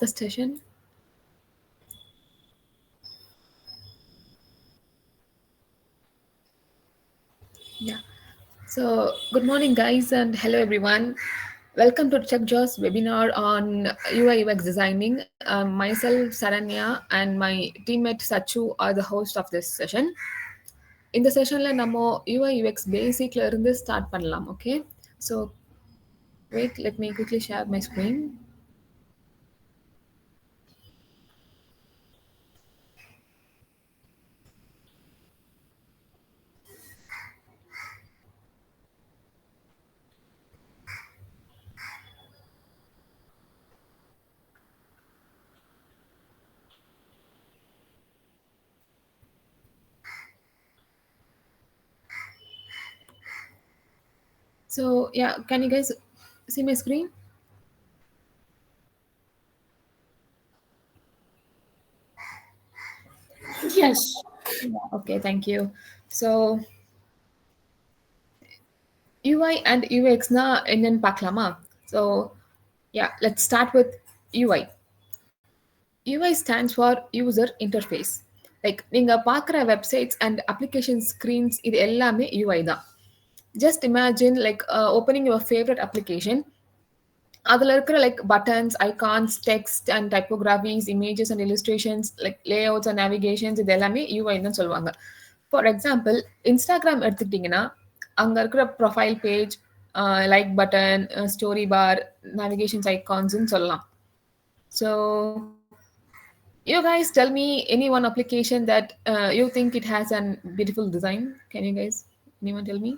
the session. Yeah. So, good morning, guys, and hello, everyone. Welcome to CheckJaw's webinar on UI UX designing. Myself, Saranya, and my teammate Sachu are the host of this session. இந்த செஷனில் நம்ம UI UX பேசிக்ல இருந்து start பண்ணலாம். Okay, so wait, let me quickly share my screen. So yeah, can you guys see my screen? Yes. Okay, thank you. So UI and UX na என்னன்னு பார்க்கலாமா? So yeah, let's start with UI. UI stands for user interface. Like நீங்க பார்க்குற websites and application screens இது எல்லாமே UI தான். Just imagine like opening your favorite application. அதில் இருக்கிற like buttons, icons, text and typographies, images and illustrations, like layouts and navigations இது எல்லாமே யூஐன்னு சொல்லுவாங்க. ஃபார் எக்ஸாம்பிள், இன்ஸ்டாகிராம் எடுத்துக்கிட்டிங்கன்னா அங்கே இருக்கிற profile page, like button, story bar, navigations, ஐகான்ஸ்ன்னு சொல்லலாம். So you guys tell me any one application that you think it has a beautiful design. Can you guys, anyone tell me?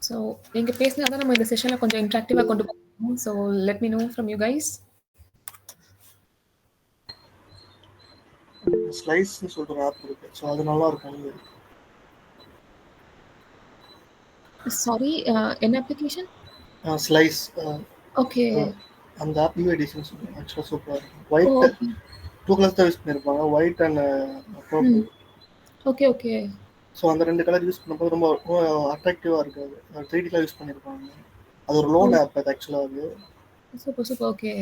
So நீங்க பேசினா தான் நம்ம இந்த செஷனை கொஞ்சம் இன்ட்ராக்டிவா கொண்டு போவோம். So let me know from you guys. ஸ்லைஸ்னு சொல்ற ஆப் இருக்கு. ஸோ அது நல்லா இருக்கும். Sorry, என்ன அப்ளிகேஷன்? ஸ்லைஸ். ஓகே. அந்த ஆப் யூஐ டிசைன் ஆக்சுவலாக சூப்பராக இருக்கும். ஒயிட் 2 கலர்ஸ் தான் யூஸ் பண்ணியிருப்பாங்க, white and purple. Okay okay. So அந்த 2 கலர் யூஸ் பண்ணும்போது ரொம்ப அட்ராக்டிவாக இருக்காது. 3D கலர் யூஸ் பண்ணியிருப்பாங்க. அது ஒரு லோன் ஆப் அது ஆக்சுவலாக. அது சூப்பர் சூப்பர். ஓகே.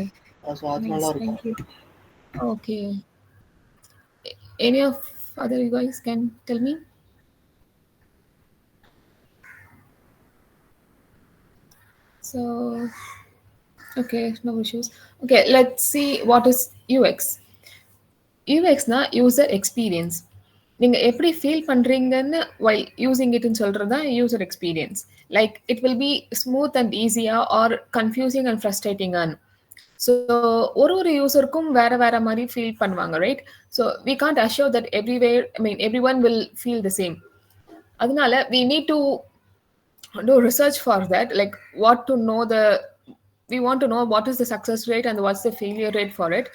ஸோ அது நல்லா இருக்கும். Okay. Any of other you guys can tell me? So okay, no issues. Okay, let's see what is UX. UX na user experience. நீங்க எப்படி ஃபீல் பண்றீங்கன்னு while using it ன்னு சொல்றது தான் user experience. Like it will be smooth and easier or confusing and frustrating on. So ஒரு யூசருக்கும் வேற வேற மாதிரி ஃபீல் பண்ணுவாங்க, right? So we can't assure that everyone will feel the same. அதனால we need to do research for that, like we want to know what is the success rate and what's the failure rate for it.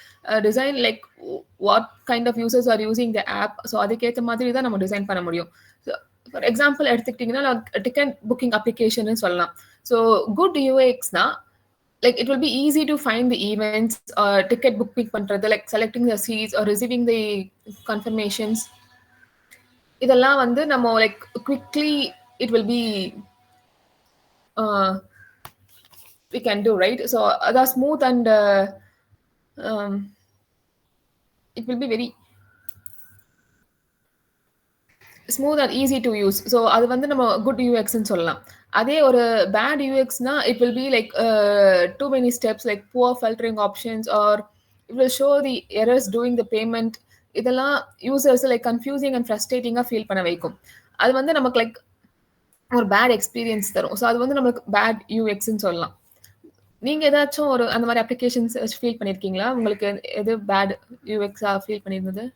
Design like what kind of users are using the app. So அதுக்கேற்ற மாதிரி தான் நம்ம design பண்ண முடியும். For example எடுத்துக்கிட்டிங்கன்னா ticket booking application சொல்லலாம். So good யூஎக்ஸ்னா like it will be easy to find the events or ticket booking பண்றது, like selecting the seats or receiving the confirmations. இதெல்லாம் வந்து நம்ம like quickly it will be we can do, right? So that's smooth and it will be very smooth and easy to use. So அது வந்து நம்ம good யூஎக்ஸ்ன்னு சொல்லலாம். அதே ஒரு bad யூஎக்ஸ்னா it will be like too many steps, like poor filtering options, or it will show the errors during the payment. இதெல்லாம் users like confusing and ஃப்ரஸ்ட்ரேட்டிங்காக feel பண்ண வைக்கும். அது வந்து நமக்கு லைக் ஒரு பேட் எக்ஸ்பீரியன்ஸ் தரும். ஸோ அது வந்து நமக்கு பேட் யூஎக்ஸ்ன்னு சொல்லலாம். நீங்க ஏதாச்சும் ஒரு அந்த மாதிரி அப்ளிகேஷன்ஸ் ஃபீல் பண்ணிருக்கீங்களா? உங்களுக்கு எது பேட் யூஎக்ஸா ஃபீல் பண்ணிருந்தது?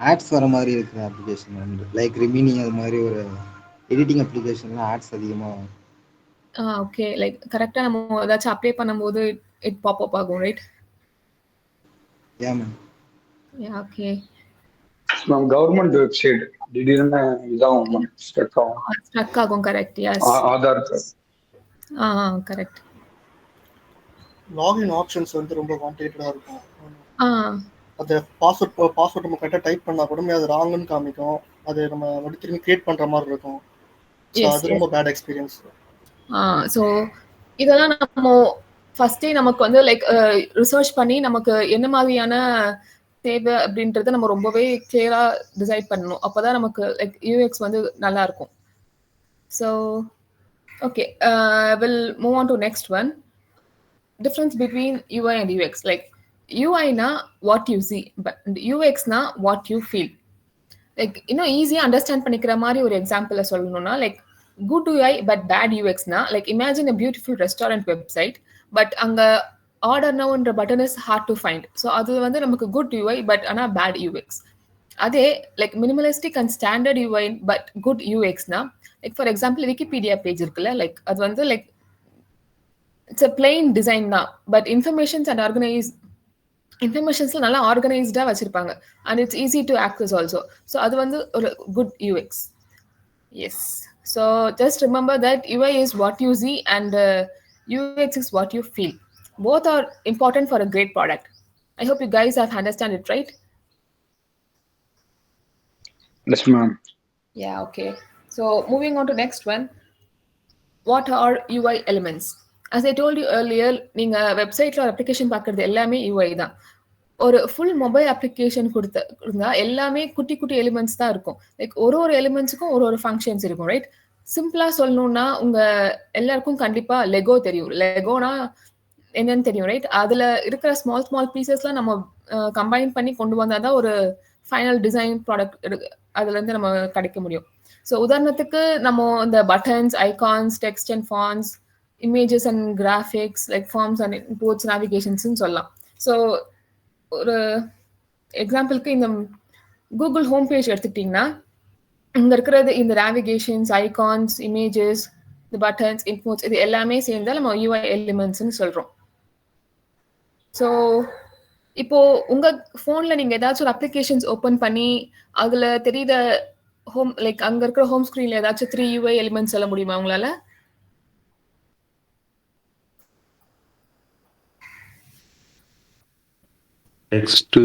ஆட்ஸ் வர மாதிரி இருக்கிற அப்ளிகேஷன் வந்து லைக் ரிமினி, அது மாதிரி ஒரு எடிட்டிங் அப்ளிகேஷன்ல ஆட்ஸ் அதிகமா ஓகே, லைக் கரெக்ட்டா நம்ம ஏதாச்சும் அப்ளை பண்ணும்போது இட் பாப் அப் ஆகும், right? Ya ma'am. Ya, okay. நம்ம கவர்மெண்ட் வெப்சைட் திடீர்னு இதாகும், ஸ்ட்ரக் ஆகும். Correct. Yes, Aadhaar card. Correct. Login options வந்து ரொம்ப காம்ப்ளிகேட்டடாக இருக்கும். ஆ அது பாஸ்வேர்ட் நம்ம கரெக்டாக டைப் பண்ணால் கூட அது ராங்குன்னு காமிக்கும். அது நம்ம மறுபடியும் திரும்பி கிரியேட் பண்ணுற மாதிரி இருக்கும். ஸோ எஸ் அது எஸ். ரொம்ப பேட் எக்ஸ்பீரியன்ஸ். ஸோ இதெல்லாம் நம்ம ஃபர்ஸ்டே நமக்கு வந்து லைக் ரிசர்ச் பண்ணி நமக்கு என்ன மாதிரியான தேவை அப்படின்றத நம்ம ரொம்பவே கிளியரா டிசைட் பண்ணணும். அப்பதான் நமக்கு லைக் யூஎக்ஸ் வந்து நல்லா இருக்கும். So okay, will move on to next one. Difference between UI and UX. Like UI na what you see, but UX na what you feel. Like ஈஸியா அண்டர்ஸ்டாண்ட் பண்ணிக்கிற மாதிரி ஒரு எக்ஸாம்பிள் சொல்லணும்னா like good UI but bad யூஎக்ஸ்னா like imagine a beautiful restaurant website but அங்க order நவுன்ற button is hard to find. So அது வந்து நமக்கு குட் யூஐ பட் ஆனால் பேட் யூஎக்ஸ். அதே like minimalistic and standard UI but good யூஎக்ஸ்னா like for example Wikipedia page இருக்குல்ல, like அது வந்து like it's a plain design தான் பட் இன்ஃபர்மேஷன்ஸ்ல நல்லா ஆர்கனைஸ்டா வச்சிருப்பாங்க and it's easy to access also. So அது வந்து ஒரு good UX. Yes, so just remember that UI is what you see and UX is what you feel. Both are important for a great product. I hope you guys have understand it, right? Yes, ma'am. Yeah, okay. So moving on to next one. What are UI elements? As I told you earlier, நீங்க வெப்சைட்ல ஒரு application பார்க்கறது எல்லாமே UI தான். ஒரு full mobile application கொடுத்தா எல்லாமே குட்டி குட்டி எலிமெண்ட்ஸ் தான் இருக்கும். லைக் ஒரு எலிமெண்ட்ஸுக்கும் ஒரு ஃபங்க்ஷன்ஸ் இருக்கும், ரைட்? சிம்பிளா சொல்லணும்னா உங்க எல்லாருக்கும் கண்டிப்பா லெகோ தெரியும். லெகோனா என்னன்னு தெரியும், ரைட்? அதுல இருக்கிற ஸ்மால் பீசஸ்லாம் நம்ம கம்பைன் பண்ணி கொண்டு வந்தாதான் ஒரு ஃபைனல் டிசைன் ப்ராடக்ட் அதுல இருந்து நம்ம கிடைக்க முடியும். ஸோ உதாரணத்துக்கு நம்ம இந்த buttons, icons, text and fonts, images and graphics, like forms and imports, நேவிகேஷன்ஸ்னு சொல்லலாம். ஸோ ஒரு எக்ஸாம்பிளுக்கு இந்த கூகுள் ஹோம் பேஜ் எடுத்துக்கிட்டிங்கன்னா இங்கே இருக்கிறது இந்த நேவிகேஷன்ஸ், ஐகான்ஸ், இமேஜஸ், இந்த பட்டன்ஸ், இம்போர்ட்ஸ் இது எல்லாமே சேர்ந்தால் நம்ம யூஐ எலிமெண்ட்ஸ்ன்னு சொல்கிறோம். ஸோ இப்போ உங்க ஃபோன்ல நீங்க ஏதாச்சும் ஒரு அப்ளிகேஷன்ஸ் ஓப்பன் பண்ணி அதுல தெரியுத ஹோம் லைக் அங்க இருக்கிற ஹோம் ஸ்கிரீன்ல ஏதாச்சும் 3 UI எலிமெண்ட்ஸ் சொல்ல முடியுமா உங்களால? டெக்ஸ்ட்,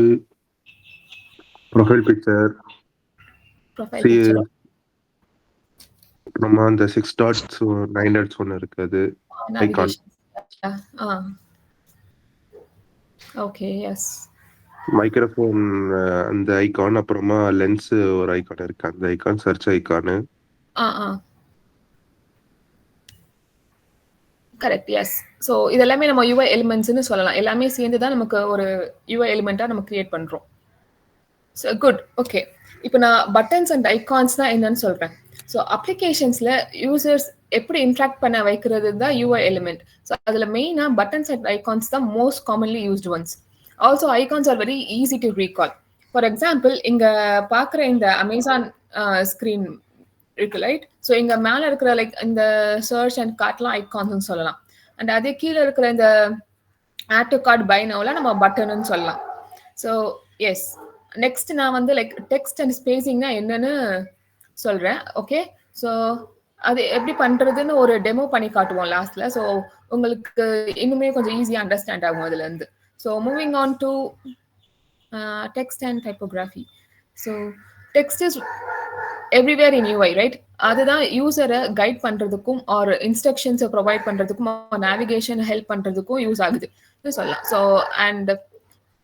ப்ரொஃபைல் பிக்சர், அப்புறமா அந்த 6 டாட்ஸ் 9 டாட்ஸ் ஒன்று இருக்குது, ஐகான். Okay, yes. மைக்ரோஃபோன் அந்த ஐகான், அப்புறமா லென்ஸ் ஒரு ஐகான் இருக்கு, அந்த icon search icon. Correct, yes. So இதெல்லாமே நம்ம யூஐ எலிமெண்ட்ஸ்னு சொல்லலாம். எல்லாமே சேர்ந்து தான் நமக்கு ஒரு யூஐ எலிமெண்ட்டாக நம்ம கிரியேட் பண்ணுறோம். So good, okay. இப்போ நான் பட்டன்ஸ் அண்ட் ஐகான்ஸ் தான் என்னன்னு சொல்கிறேன். ஸோ அப்ளிகேஷன்ஸில் யூசர்ஸ் எப்படி இன்ட்ராக்ட் பண்ண வைக்கிறது தான் யூஐ எலிமெண்ட். ஸோ அதில் மெயினாக பட்டன்ஸ் அண்ட் ஐகான்ஸ் தான் most commonly used once. Also icons are very easy to recall. For example இங்கே பார்க்குற இந்த அமேசான் ஸ்க்ரீன் இருக்கு, ரைட்? ஸோ இங்கே மேலே இருக்கிற லைக் இந்த சர்ச் அண்ட் கார்ட்லாம் ஐகான்ஸ்னு சொல்லலாம். அண்ட் அதே கீழே இருக்கிற இந்த ஆட் டு கார்ட் பை நவுலாம் நம்ம பட்டன்னு சொல்லலாம். ஸோ எஸ், நெக்ஸ்ட் நான் வந்து லைக் டெக்ஸ்ட் அண்ட் ஸ்பேசிங்னா என்னன்னு சொல்கிறேன், ஓகே? ஸோ அது எப்படி பண்ணுறதுன்னு ஒரு டெமோ பண்ணி காட்டுவோம் லாஸ்ட்ல. ஸோ உங்களுக்கு இன்னுமே கொஞ்சம் ஈஸியாக அண்டர்ஸ்டாண்ட் ஆகும் அதுலேருந்து. So moving on to text and typography. So text is everywhere in UI, right? அதுதான் யூசரை கைட் பண்ணுறதுக்கும் ஆர் இன்ஸ்ட்ரக்ஷன்ஸை ப்ரொவைட் பண்ணுறதுக்கும் நேவிகேஷன் ஹெல்ப் பண்ணுறதுக்கும் யூஸ் ஆகுது சொல்லலாம். ஸோ அண்ட்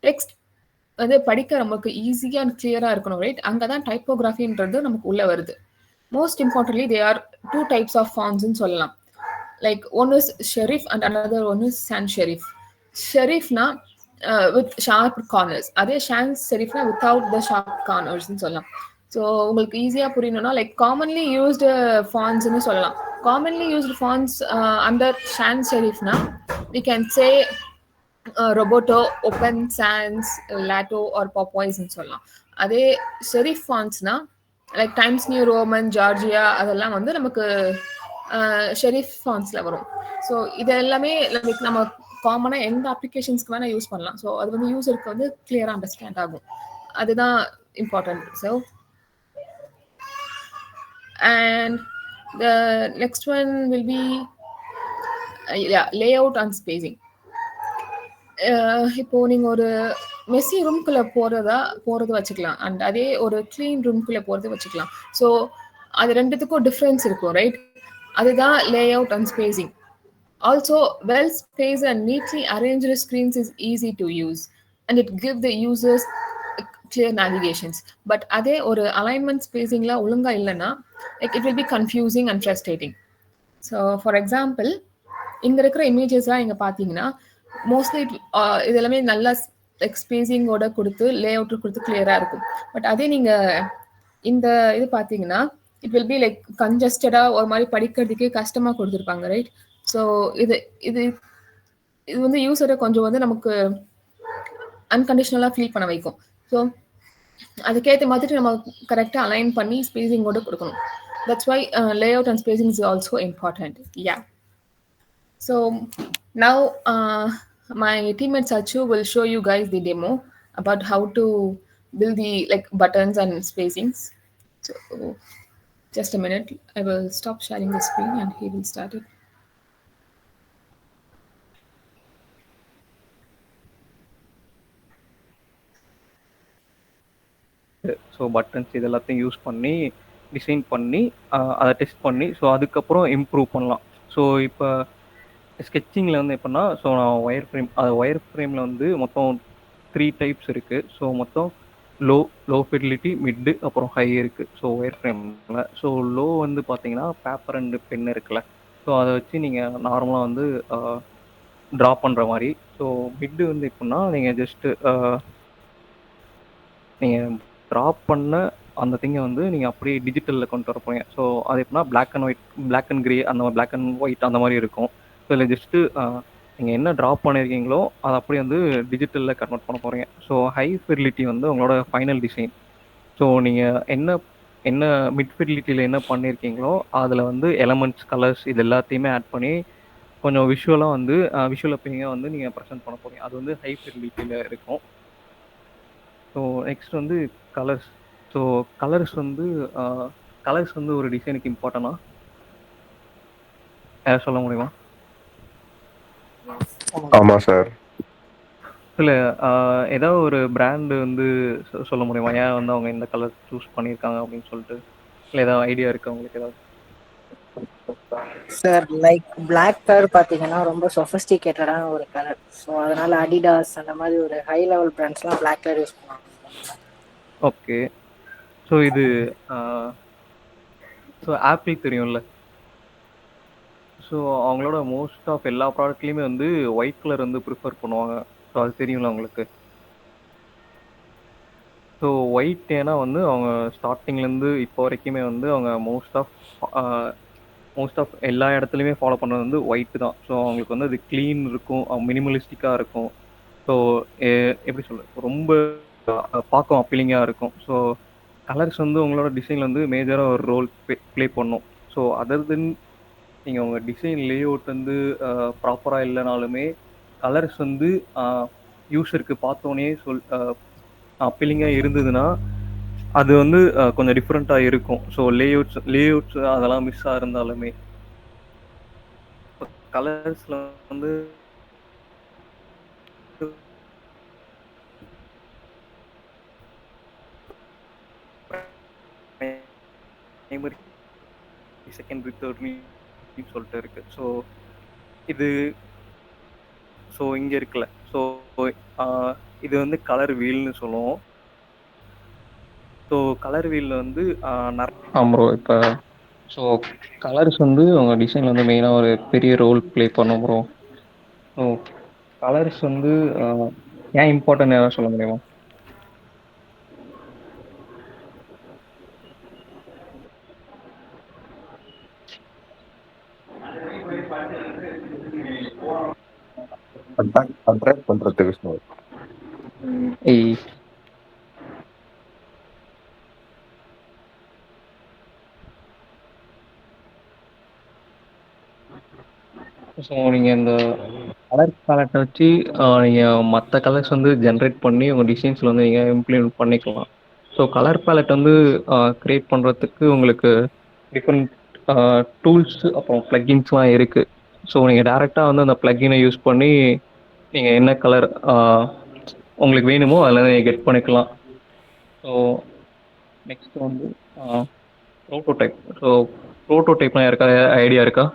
டெக்ஸ்ட் வந்து படிக்க நமக்கு ஈஸியாக அண்ட் கிளியராக இருக்கணும், ரைட்? அங்கே தான் டைப்போகிராஃபின்றது நமக்கு உள்ளே வருது. Most importantly they are 2 types of fonts சொல்லலாம். Like one is serif and another one is sans serif. ஷெரீஃப்னா வித் ஷார்ப் கார்னர்ஸ், அதே சான்ஸ் செரிஃப்னா வித்தவுட் த ஷார்ப் கார்னர்ஸ்ன்னு சொல்லலாம். ஸோ உங்களுக்கு ஈஸியாக புரியணும்னா லைக் காமன்லி யூஸ்டு ஃபான்ட்ஸ்னு சொல்லலாம். Commonly used fonts under sans செரிஃப்னா we can say Roboto, Open Sans, Lato or பாப்பாய்ஸ்ன்னு சொல்லலாம். அதே செரிஃப் ஃபான்ட்ஸ்னா like Times New Roman, Georgia அதெல்லாம் வந்து நமக்கு ஷெரீஃப் ஃபான்ட்ஸில் வரும். ஸோ இது எல்லாமே லைக் நம்ம காமனாக எந்த அப்ளிகேஷன்ஸ்க்கு வேணால் யூஸ் பண்ணலாம். ஸோ அது வந்து யூஸருக்கு வந்து கிளியராக அண்டர்ஸ்டாண்ட் ஆகும். அதுதான் important. So and the next one will be layout and spacing. இப்போ நீங்க ஒரு மெஸ்ஸி ரூம்குள்ள போறது வச்சுக்கலாம், அண்ட் அதே ஒரு கிளீன் ரூம்குள்ள போறது வச்சுக்கலாம். ஸோ அது ரெண்டுத்துக்கும் டிஃப்ரென்ஸ் இருக்கும், ரைட்? அதுதான் layout and spacing. Also, well spaced and neatly arranged screens is easy to use, and it gives the users clear navigations. But அதே ஒரு alignment spacingல ஒழுங்கா இல்லைன்னா like it will be confusing and frustrating. So for example, இங்க இருக்கிற இமேஜஸ்லாம் இங்க பார்த்தீங்கன்னா mostly இது எல்லாமே நல்லா லைக் ஸ்பேசிங்கோட கொடுத்து லேஅவுட் கொடுத்து கிளியரா இருக்கும். பட் அதே நீங்க இந்த இது பார்த்தீங்கன்னா இட் வில் பி லைக் கன்ஜஸ்டடா ஒரு மாதிரி படிக்கிறதுக்கே கஷ்டமா கொடுத்துருப்பாங்க, ரைட்? ஸோ இது இது இது வந்து யூஸரை கொஞ்சம் வந்து நமக்கு அன்கண்டிஷனலாக ஃபீல் பண்ண வைக்கும். ஸோ அதுக்கேற்ற மாதிரி நம்ம கரெக்டாக அலைன் பண்ணி ஸ்பேசிங்கோட கொடுக்கணும். That's why layout and spacing is also important. Yeah. So now my teammate Sachu will show you guys the demo about how to build the like buttons and spacings. So just a minute, I will stop sharing the screen and he will start it. So buttons இது எல்லாத்தையும் use பண்ணி design பண்ணி அதை test பண்ணி so அதுக்கப்புறம் improve பண்ணலாம். So இப்போ ஸ்கெட்சிங்கில் வந்து எப்படின்னா, ஸோ நான் ஒயர் ஃப்ரேமில் வந்து மொத்தம் 3 டைப்ஸ் இருக்குது. ஸோ மொத்தம் லோ ஃபிடிலிட்டி, மிட்டு, அப்புறம் ஹை இருக்குது. ஸோ ஒயர் ஃப்ரேமில் ஸோ லோ வந்து பார்த்தீங்கன்னா பேப்பர் அண்டு பென் இருக்குல்ல, ஸோ அதை வச்சு நீங்கள் நார்மலாக வந்து ட்ரா பண்ணுற மாதிரி. ஸோ மிட்டு வந்து எப்படின்னா நீங்கள் ஜஸ்ட்டு நீங்கள் ட்ரா பண்ண அந்த திங்கை வந்து நீங்கள் அப்படியே டிஜிட்டலில் கொண்டு வர போகிறீங்க. ஸோ அது எப்படின்னா பிளாக் அண்ட் கிரே அந்த மாதிரி பிளாக் அண்ட் ஒயிட் அந்த மாதிரி இருக்கும். ஸோ இதில் ஜஸ்ட்டு நீங்கள் என்ன ட்ரா பண்ணியிருக்கீங்களோ அதை அப்படியே வந்து டிஜிட்டலில் கன்வெர்ட் பண்ண போகிறீங்க. ஸோ ஹை ஃபிடிலிட்டி வந்து உங்களோட ஃபைனல் டிசைன். ஸோ நீங்கள் என்ன மிட் ஃபிடிலிட்டியில் என்ன பண்ணியிருக்கீங்களோ அதில் வந்து எலமெண்ட்ஸ், கலர்ஸ் இது எல்லாத்தையுமே ஆட் பண்ணி கொஞ்சம் விஷுவலாக வந்து விஷுவல் அப்பீங்க வந்து நீங்கள் ப்ரெசென்ட் பண்ண போகிறீங்க. அது வந்து ஹை ஃபிடிலிட்டியில் இருக்கும். ஸோ நெக்ஸ்ட் வந்து கலர்ஸ். ஸோ கலர்ஸ் வந்து ஒரு டிசைனுக்கு இம்பார்ட்டனா யார் சொல்ல முடியுமா? ஆமா சார். இல்லை ஏதாவது ஒரு பிராண்டு வந்து சொல்ல முடியுமா ஏன் வந்து அவங்க இந்த கலர் சூஸ் பண்ணியிருக்காங்க அப்படின்னு சொல்லிட்டு? இல்லை ஏதாவது ஐடியா இருக்கு உங்களுக்கு ஏதாவது? சார் லைக் பிளாக் கலர் பார்த்தீங்கன்னா ரொம்ப சொஃபிஸ்டிகேட்டடான ஒரு கலர். ஸோ அதனால அடிடாஸ் அந்த மாதிரி ஒரு ஹை லெவல் பிராண்ட்ஸ்லாம் பிளாக் கலர் யூஸ் பண்ணுவாங்க. ஓகே. ஸோ இது ஸோ ஆப்பிள் தெரியும்ல, ஸோ அவங்களோட மோஸ்ட் ஆஃப் எல்லா ப்ராடக்ட்லேயுமே வந்து ஒயிட் கலர் வந்து ப்ரிஃபர் பண்ணுவாங்க. ஸோ அது தெரியும்ல உங்களுக்கு. ஸோ ஒயிட் ஏன்னா வந்து அவங்க ஸ்டார்டிங்லேருந்து இப்போ வரைக்குமே வந்து அவங்க மோஸ்ட் ஆஃப் எல்லா இடத்துலையுமே ஃபாலோ பண்ணுறது வந்து ஒயிட்டு தான். ஸோ அவங்களுக்கு வந்து அது க்ளீன் இருக்கும், மினிமலிஸ்டிக்காக இருக்கும். ஸோ எப்படி சொல்கிறது, ரொம்ப பார்க்கும் அப்பீலிங்காக இருக்கும். ஸோ கலர்ஸ் வந்து உங்களோட டிசைனில் வந்து மேஜராக ஒரு ரோல் ப்ளே பண்ணும். ஸோ அதர் தென் நீங்கள் உங்கள் டிசைன் லேஅவுட் வந்து ப்ராப்பராக இல்லைனாலுமே கலர்ஸ் வந்து யூஸருக்கு பார்த்தோன்னே அப்பீலிங்காக இருந்ததுன்னா அது வந்து கொஞ்சம் டிஃப்ரெண்ட்டாக இருக்கும். ஸோ லேஅவுட்ஸ் அதெல்லாம் மிஸ்ஸாக இருந்தாலுமே கலர்ஸில் வந்து பிரைமரி, செகண்டரி, தேர்ட்னு சொல்லிட்டு இருக்கு. ஸோ இங்கே இருக்குல்ல, ஸோ இது வந்து கலர் வீல்னு சொல்லுவோம். ஸோ கலர் வீலில் வந்து ப்ரோ இப்போ ஸோ கலர்ஸ் வந்து உங்கள் டிசைனில் வந்து மெயினாக ஒரு பெரிய ரோல் ப்ளே பண்ணும் ப்ரோ. ஸோ கலர்ஸ் வந்து ஏன் இம்பார்ட்டன்ட் ஏதாவது சொல்ல முடியுமா? அட்ராக்ட் பண்றதுக்கு சார். ஸோ நீங்கள் இந்த கலர் பேலட்டை வச்சு நீங்கள் மற்ற கலர்ஸ் வந்து ஜென்ரேட் பண்ணி உங்கள் டிசைன்ஸில் வந்து நீங்கள் இம்ப்ளிமெண்ட் பண்ணிக்கலாம். ஸோ கலர் பேலட் வந்து க்ரியேட் பண்ணுறதுக்கு உங்களுக்கு டிஃப்ரெண்ட் டூல்ஸ் அப்புறம் ப்ளக்கின்ஸ்லாம் இருக்குது. ஸோ நீங்கள் டேரெக்டாக வந்து அந்த ப்ளக்கினை யூஸ் பண்ணி நீங்கள் என்ன கலர் உங்களுக்கு வேணுமோ அதில் நீங்கள் கெட் பண்ணிக்கலாம். ஸோ நெக்ஸ்ட் வந்து ப்ரோட்டோடைப். ஸோ ப்ரோட்டோடைப்லாம் இருக்கா, ஐடியா இருக்கா?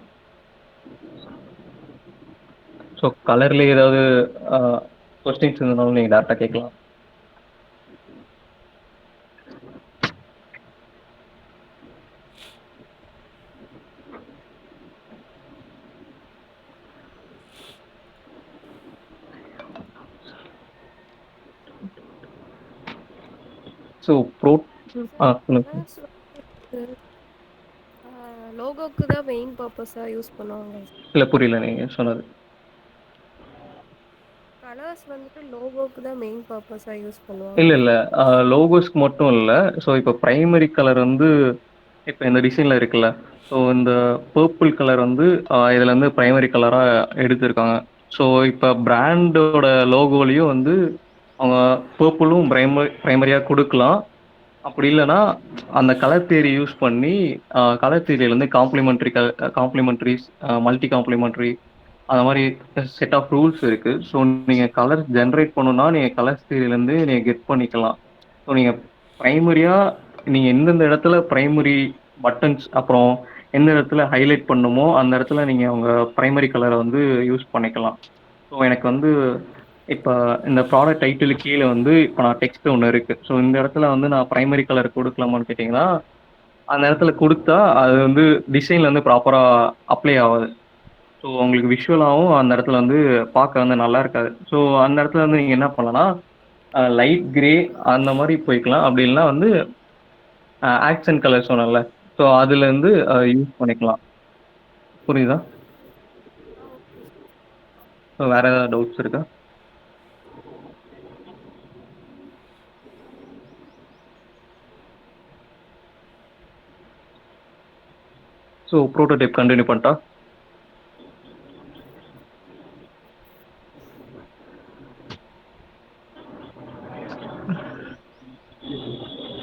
ஸோ கலர்லேயே ஏதாவது கொஸ்டின்ஸ் இருந்தாலும் நீங்கள் டேரெக்டாக கேட்கலாம். ஸோ சொல்லுங்க. லோகோக்கு தான் மெயின் பர்பஸா யூஸ் பண்ணுவாங்க. இல்லை புரியல நீங்கள் சொன்னது. கலர்ஸ் வந்துட்டு லோகோக்கு தான் மெயின் பர்பஸா யூஸ் பண்ணுவாங்க. இல்லை லோகோஸ்க்கு மட்டும் இல்லை. ஸோ இப்போ ப்ரைமரி கலர் வந்து இப்போ இந்த டிசைனில் இருக்குல்ல, ஸோ இந்த பர்பிள் கலர் வந்து இதில் வந்து ப்ரைமரி கலராக எடுத்திருக்காங்க. ஸோ இப்போ பிராண்டோட லோகோலையும் வந்து அவங்க பர்பிளும் ப்ரைமரியாக கொடுக்கலாம். அப்படி இல்லைன்னா அந்த கலர் தியரி யூஸ் பண்ணி கலர் தியரியிலேருந்து காம்ப்ளிமெண்ட்ரிஸ், மல்டி காம்ப்ளிமெண்ட்ரி அந்த மாதிரி செட் ஆஃப் ரூல்ஸ் இருக்குது. ஸோ நீங்கள் கலர் ஜென்ரேட் பண்ணணுன்னா நீங்கள் கலர் தியரியிலேருந்து நீங்கள் கெட் பண்ணிக்கலாம். ஸோ நீங்கள் ப்ரைமரியாக நீங்கள் எந்தெந்த இடத்துல ப்ரைமரி பட்டன்ஸ் அப்புறம் எந்த இடத்துல ஹைலைட் பண்ணுமோ அந்த இடத்துல நீங்கள் அவங்க ப்ரைமரி கலரை வந்து யூஸ் பண்ணிக்கலாம். ஸோ எனக்கு வந்து இப்போ இந்த ப்ராடக்ட் டைட்டில் கீழே வந்து இப்போ நான் டெக்ஸ்ட் ஒன்று இருக்குது. ஸோ இந்த இடத்துல வந்து நான் ப்ரைமரி கலர் கொடுக்கலாமான்னு கேட்டிங்கன்னா அந்த இடத்துல கொடுத்தா அது வந்து டிசைனில் வந்து ப்ராப்பராக அப்ளை ஆகாது. ஸோ உங்களுக்கு விஷுவலாகவும் அந்த இடத்துல வந்து பார்க்க வந்து நல்லா இருக்காது. ஸோ அந்த இடத்துல வந்து நீங்கள் என்ன பண்ணலாம்னா லைட் கிரே அந்த மாதிரி போய்க்கலாம். அப்படி இல்லைன்னா வந்து ஆக்சன் கலர் சொன்னல, ஸோ அதுலேருந்து யூஸ் பண்ணிக்கலாம். புரியுதா? ஸோ வேறு ஏதாவது டவுட்ஸ் இருக்கா? ஸோ ப்ரோட்டோடைப் கண்டினியூ பண்ணிட்டா?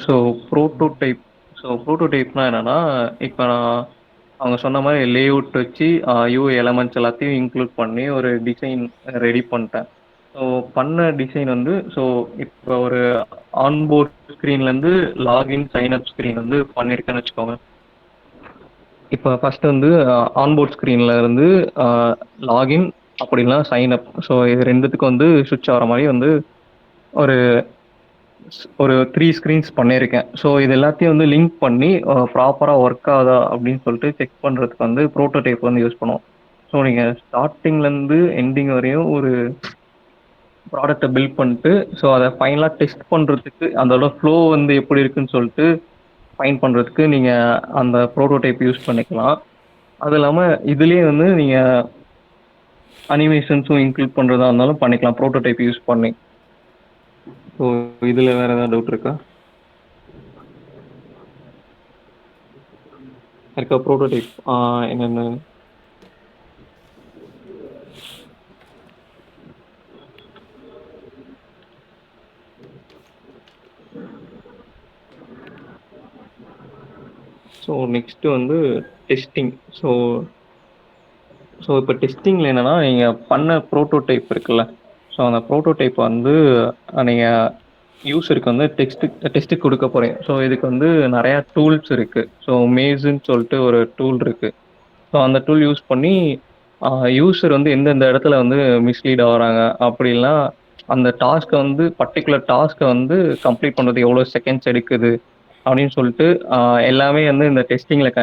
ஸோ ப்ரோட்டோடைப்னா என்னென்னா, இப்போ நான் அவங்க சொன்ன மாதிரி லேஅவுட் வச்சு யூஐ எலமெண்ட்ஸ் எல்லாத்தையும் இன்க்ளூட் பண்ணி ஒரு டிசைன் ரெடி பண்ணிட்டேன். ஸோ பண்ண டிசைன் வந்து இப்போ ஒரு ஆன்போர்ட் ஸ்க்ரீன்லேருந்து லாகின் சைன்அப் ஸ்க்ரீன் வந்து பண்ணியிருக்கேன்னு வச்சுக்கோங்க. இப்போ ஃபஸ்ட்டு வந்து ஆன்போர்ட் ஸ்க்ரீனில் இருந்து லாகின் அப்படின்னா சைன்அப், ஸோ இது ரெண்டுத்துக்கும் வந்து சுவிட்ச் ஆகிற மாதிரி வந்து ஒரு 3 ஸ்க்ரீன்ஸ் பண்ணியிருக்கேன். ஸோ இது எல்லாத்தையும் வந்து லிங்க் பண்ணி ப்ராப்பராக ஒர்க் ஆகுதா அப்படின்னு சொல்லிட்டு செக் பண்ணுறதுக்கு வந்து ப்ரோட்டோடைப் வந்து யூஸ் பண்ணுவோம். ஸோ நீங்கள் ஸ்டார்டிங்லேருந்து எண்டிங் வரையும் ஒரு ப்ராடக்டை பில்ட் பண்ணிட்டு ஸோ அதை ஃபைனலாக டெஸ்ட் பண்ணுறதுக்கு அதோட ஃப்ளோ வந்து எப்படி இருக்குன்னு சொல்லிட்டு ஃபைன் பண்ணுறதுக்கு நீங்கள் அந்த ப்ரோட்டோடைப் யூஸ் பண்ணிக்கலாம். அது இல்லாமல் இதுலேயே வந்து நீங்கள் அனிமேஷன்ஸும் இன்க்ளூட் பண்ணுறதா இருந்தாலும் பண்ணிக்கலாம் ப்ரோட்டோடைப் யூஸ் பண்ணி. ஸோ இதில் வேறு ஏதாவது டவுட் இருக்கா? ப்ரோட்டோடைப் என்னென்ன? ஸோ நெக்ஸ்ட்டு வந்து டெஸ்டிங். ஸோ இப்போ டெஸ்டிங்கில் என்னென்னா, நீங்கள் பண்ண ப்ரோட்டோடைப் இருக்குல்ல, ஸோ அந்த ப்ரோட்டோடைப் வந்து நீங்கள் யூஸருக்கு வந்து டெஸ்ட்டுக்கு கொடுக்க போகிறீங்க. ஸோ இதுக்கு வந்து நிறையா டூல்ஸ் இருக்குது. ஸோ மேஸுன்னு சொல்லிட்டு ஒரு டூல் இருக்குது. ஸோ அந்த டூல் யூஸ் பண்ணி யூஸர் வந்து எந்தெந்த இடத்துல வந்து மிஸ்லீட் ஆகிறாங்க, அப்படின்னா அந்த டாஸ்க்கை வந்து பர்டிகுலர் டாஸ்க்கை வந்து கம்ப்ளீட் பண்ணுறது எவ்வளோ செகண்ட்ஸ் எடுக்குது அப்படின்னு சொல்லிட்டு எல்லாமே வந்து இந்த டெஸ்டிங்கில்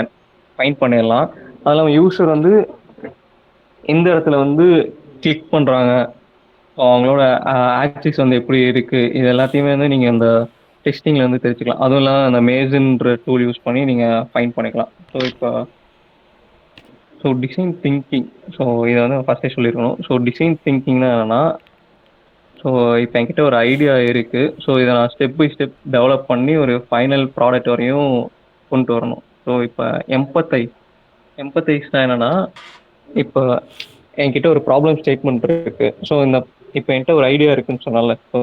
ஃபைன் பண்ணிடலாம். அது இல்லாமல் யூஸர் வந்து எந்த இடத்துல வந்து கிளிக் பண்ணுறாங்க, அவங்களோட ஆக்சிஸ் வந்து எப்படி இருக்குது, இது எல்லாத்தையுமே வந்து நீங்கள் அந்த டெஸ்டிங்கில் வந்து தெரிஞ்சுக்கலாம். அதுவும் இல்லாமல் அந்த மேஸுன்ற டூல் யூஸ் பண்ணி நீங்கள் ஃபைன் பண்ணிக்கலாம். ஸோ டிசைன் திங்கிங், ஸோ இதை வந்து ஃபஸ்ட்டே சொல்லியிருக்கணும். ஸோ டிசைன் திங்கிங்னா என்னென்னா, ஸோ இப்போ என்கிட்ட ஒரு ஐடியா இருக்குது. ஸோ இதை நான் ஸ்டெப் பை ஸ்டெப் டெவலப் பண்ணி ஒரு ஃபைனல் ப்ராடக்ட் வரையும் கொண்டு வரணும். ஸோ இப்போ எம்பத்தைஸ்னால் என்னென்னா, இப்போ என்கிட்ட ஒரு ப்ராப்ளம் ஸ்டேட்மெண்ட் இருக்குது. ஸோ இப்போ என்கிட்ட ஒரு ஐடியா இருக்குன்னு சொன்னால, ஸோ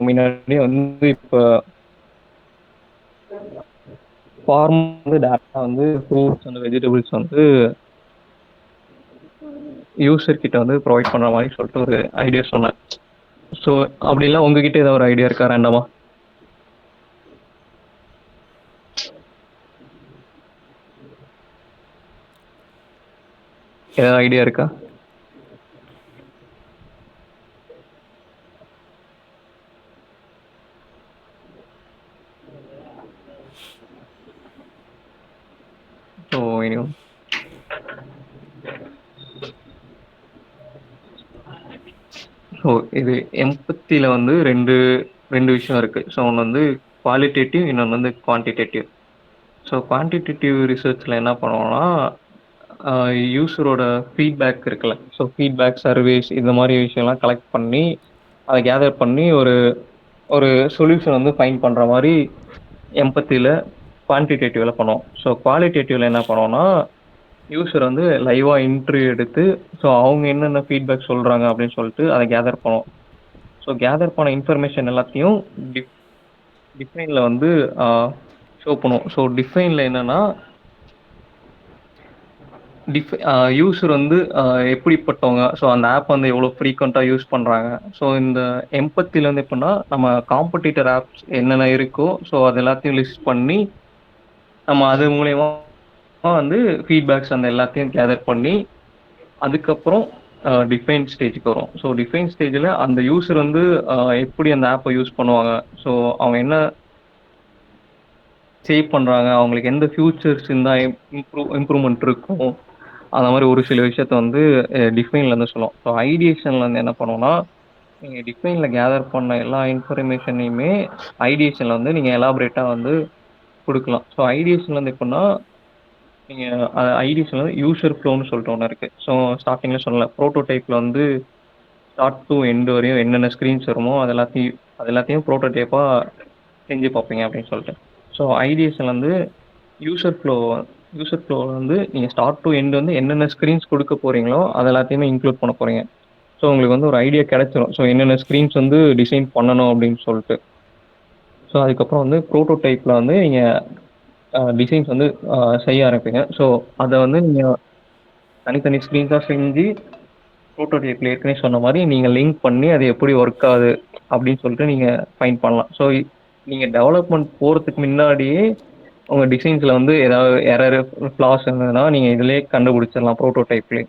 முன்னாடியே வந்து இப்போ ஃபார்ம் வந்து டேரெக்டாக வந்து ஃப்ரூட்ஸ் அண்ட் வெஜிடபிள்ஸ் வந்து யூசர் கிட்ட வந்து ப்ரொவைட் பண்ணுற மாதிரி சொல்லிட்டு ஒரு ஐடியா சொன்னேன். ஸோ அப்படிலாம் உங்ககிட்ட ஏதாவது ஒரு ஐடியா இருக்கா ரேண்டமா? ஏதாவது ஐடியா இருக்கா? ஸோ இனியும் ஸோ இது எம்பத்தியில் வந்து ரெண்டு ரெண்டு விஷயம் இருக்குது. ஸோ ஒன்று வந்து குவாலிட்டேட்டிவ், இன்னொன்று வந்து குவான்டிடேட்டிவ். ஸோ குவான்டிடேட்டிவ் ரிசர்ச்சில் என்ன பண்ணுவோம்னா யூஸரோட ஃபீட்பேக் இருக்குல்ல, ஸோ ஃபீட்பேக் சர்வீஸ் இந்த மாதிரி விஷயம்லாம் கலெக்ட் பண்ணி அதை கேதர் பண்ணி ஒரு ஒரு சொல்யூஷன் வந்து ஃபைண்ட் பண்ணுற மாதிரி எம்பத்தியில் குவான்டிடேட்டிவில் பண்ணுவோம். ஸோ குவாலிட்டேட்டிவில் என்ன பண்ணுவோம்னா யூஸர் வந்து லைவாக இன்டர்வியூ எடுத்து ஸோ அவங்க என்னென்ன ஃபீட்பேக் சொல்கிறாங்க அப்படின்னு சொல்லிட்டு அதை கேதர் பண்ணுவோம். ஸோ கேதர் பண்ண இன்ஃபர்மேஷன் எல்லாத்தையும் டிஃபைனில் வந்து ஷோ பண்ணுவோம். ஸோ டிஃபைனில் என்னென்னா யூஸர் வந்து எப்படிப்பட்டவங்க, ஸோ அந்த ஆப் வந்து எவ்வளோ ஃப்ரீக்வெண்ட்டாக யூஸ் பண்ணுறாங்க. ஸோ இந்த எம்பத்தியில் வந்து எப்படின்னா நம்ம காம்படிட்டர் ஆப்ஸ் என்னென்ன இருக்கோ ஸோ அது எல்லாத்தையும் லிஸ்ட் பண்ணி நம்ம அது மூலயமா வந்து ஃபீட்பேக்ஸ் அந்த எல்லாத்தையும் கேதர் பண்ணி அதுக்கப்புறம் டிஃபைன் ஸ்டேஜுக்கு வரும். ஸோ டிஃபைன் ஸ்டேஜில் அந்த யூஸர் வந்து எப்படி அந்த ஆப்பை யூஸ் பண்ணுவாங்க, ஸோ அவங்க என்ன சேவ் பண்ணுறாங்க, அவங்களுக்கு எந்த ஃபியூச்சர்ஸ் இருந்தால் இம்ப்ரூவ்மெண்ட் இருக்கும், அந்த மாதிரி ஒரு சில விஷயத்த வந்து டிஃபைனில் வந்து சொல்லுவோம். ஸோ ஐடியேஷனில் வந்து என்ன பண்ணுவோம்னா நீங்கள் டிஃபைனில் கேதர் பண்ண எல்லா இன்ஃபர்மேஷனையுமே ஐடியேஷனில் வந்து நீங்கள் எலாபரேட்டாக வந்து கொடுக்கலாம். ஸோ ஐடியேஷனில் வந்து எப்படின்னா நீங்கள் ஐடியேஷனில் வந்து யூசர் ஃப்ளோன்னு சொல்லிட்டு ஒன்று இருக்குது. ஸோ ஸ்டார்டிங்கில் சொல்லலை, ப்ரோட்டோடைப்பில் வந்து ஸ்டார்ட் டு எண்டு வரையும் என்னென்ன ஸ்க்ரீன்ஸ் வருமோ அது எல்லாத்தையும் ப்ரோட்டோடைப்பாக செஞ்சு பார்ப்பீங்க அப்படின்னு சொல்லிட்டு. ஸோ ஐடியேஷன் வந்து யூசர் ஃப்ளோ வந்து நீங்கள் ஸ்டார்ட் டு எண்டு வந்து என்னென்ன ஸ்க்ரீன்ஸ் கொடுக்க போகிறீங்களோ அது எல்லாத்தையுமே இன்க்ளூட் பண்ண போகிறீங்க. ஸோ உங்களுக்கு வந்து ஒரு ஐடியா கிடைச்சிரும், ஸோ என்னென்ன ஸ்க்ரீன்ஸ் வந்து டிசைன் பண்ணணும் அப்படின்னு சொல்லிட்டு. ஸோ அதுக்கப்புறம் வந்து ப்ரோட்டோடைப்பில் வந்து நீங்கள் டிசைன்ஸ் வந்து செய்ய ஆரம்பிப்பீங்க. ஸோ அதை வந்து நீங்கள் தனித்தனி ஸ்க்ரீன்ஸாக செஞ்சு ப்ரோட்டோடைப்பில் ஏற்கனவே சொன்ன மாதிரி நீங்கள் லிங்க் பண்ணி அது எப்படி ஒர்க் ஆகுது அப்படின்னு சொல்லிட்டு நீங்கள் ஃபைண்ட் பண்ணலாம். ஸோ நீங்கள் டெவலப்மெண்ட் போகிறதுக்கு முன்னாடியே உங்கள் டிசைன்ஸில் வந்து ஏதாவது எரர் ஃப்ளாஸ் இருந்ததுன்னா நீங்கள் இதிலே கண்டுபிடிச்சிடலாம் ப்ரோட்டோடைப்லேயே.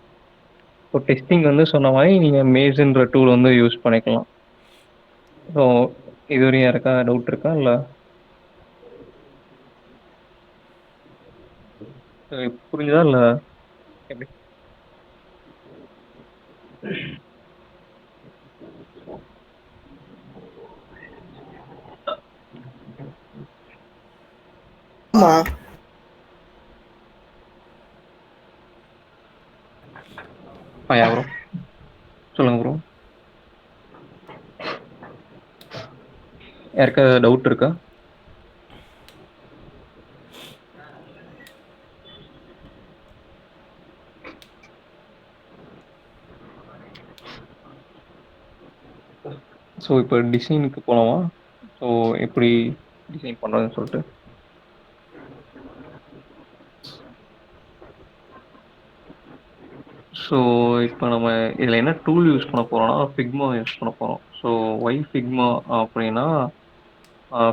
ஸோ டெஸ்டிங் வந்து சொன்ன மாதிரி நீங்கள் மேஸ்ன்ற டூல் வந்து யூஸ் பண்ணிக்கலாம். ஸோ இது வரையும் யாருக்கா டவுட் இருக்கா இல்லை புரிஞ்சுதா இல்லை எப்படி? ஆமா யா ப்ரோ சொல்லுங்க ப்ரோ, யாருக்கா டவுட் இருக்கா? ஸோ இப்போ டிசைனுக்கு போகலாமா? ஸோ எப்படி டிசைன் பண்ணுறதுன்னு சொல்லிட்டு. ஸோ இப்போ நம்ம இதில் என்ன டூல் யூஸ் பண்ண போகிறோம்னா ஃபிக்மா யூஸ் பண்ண போகிறோம். ஸோ ஒய் ஃபிக்மா அப்படின்னா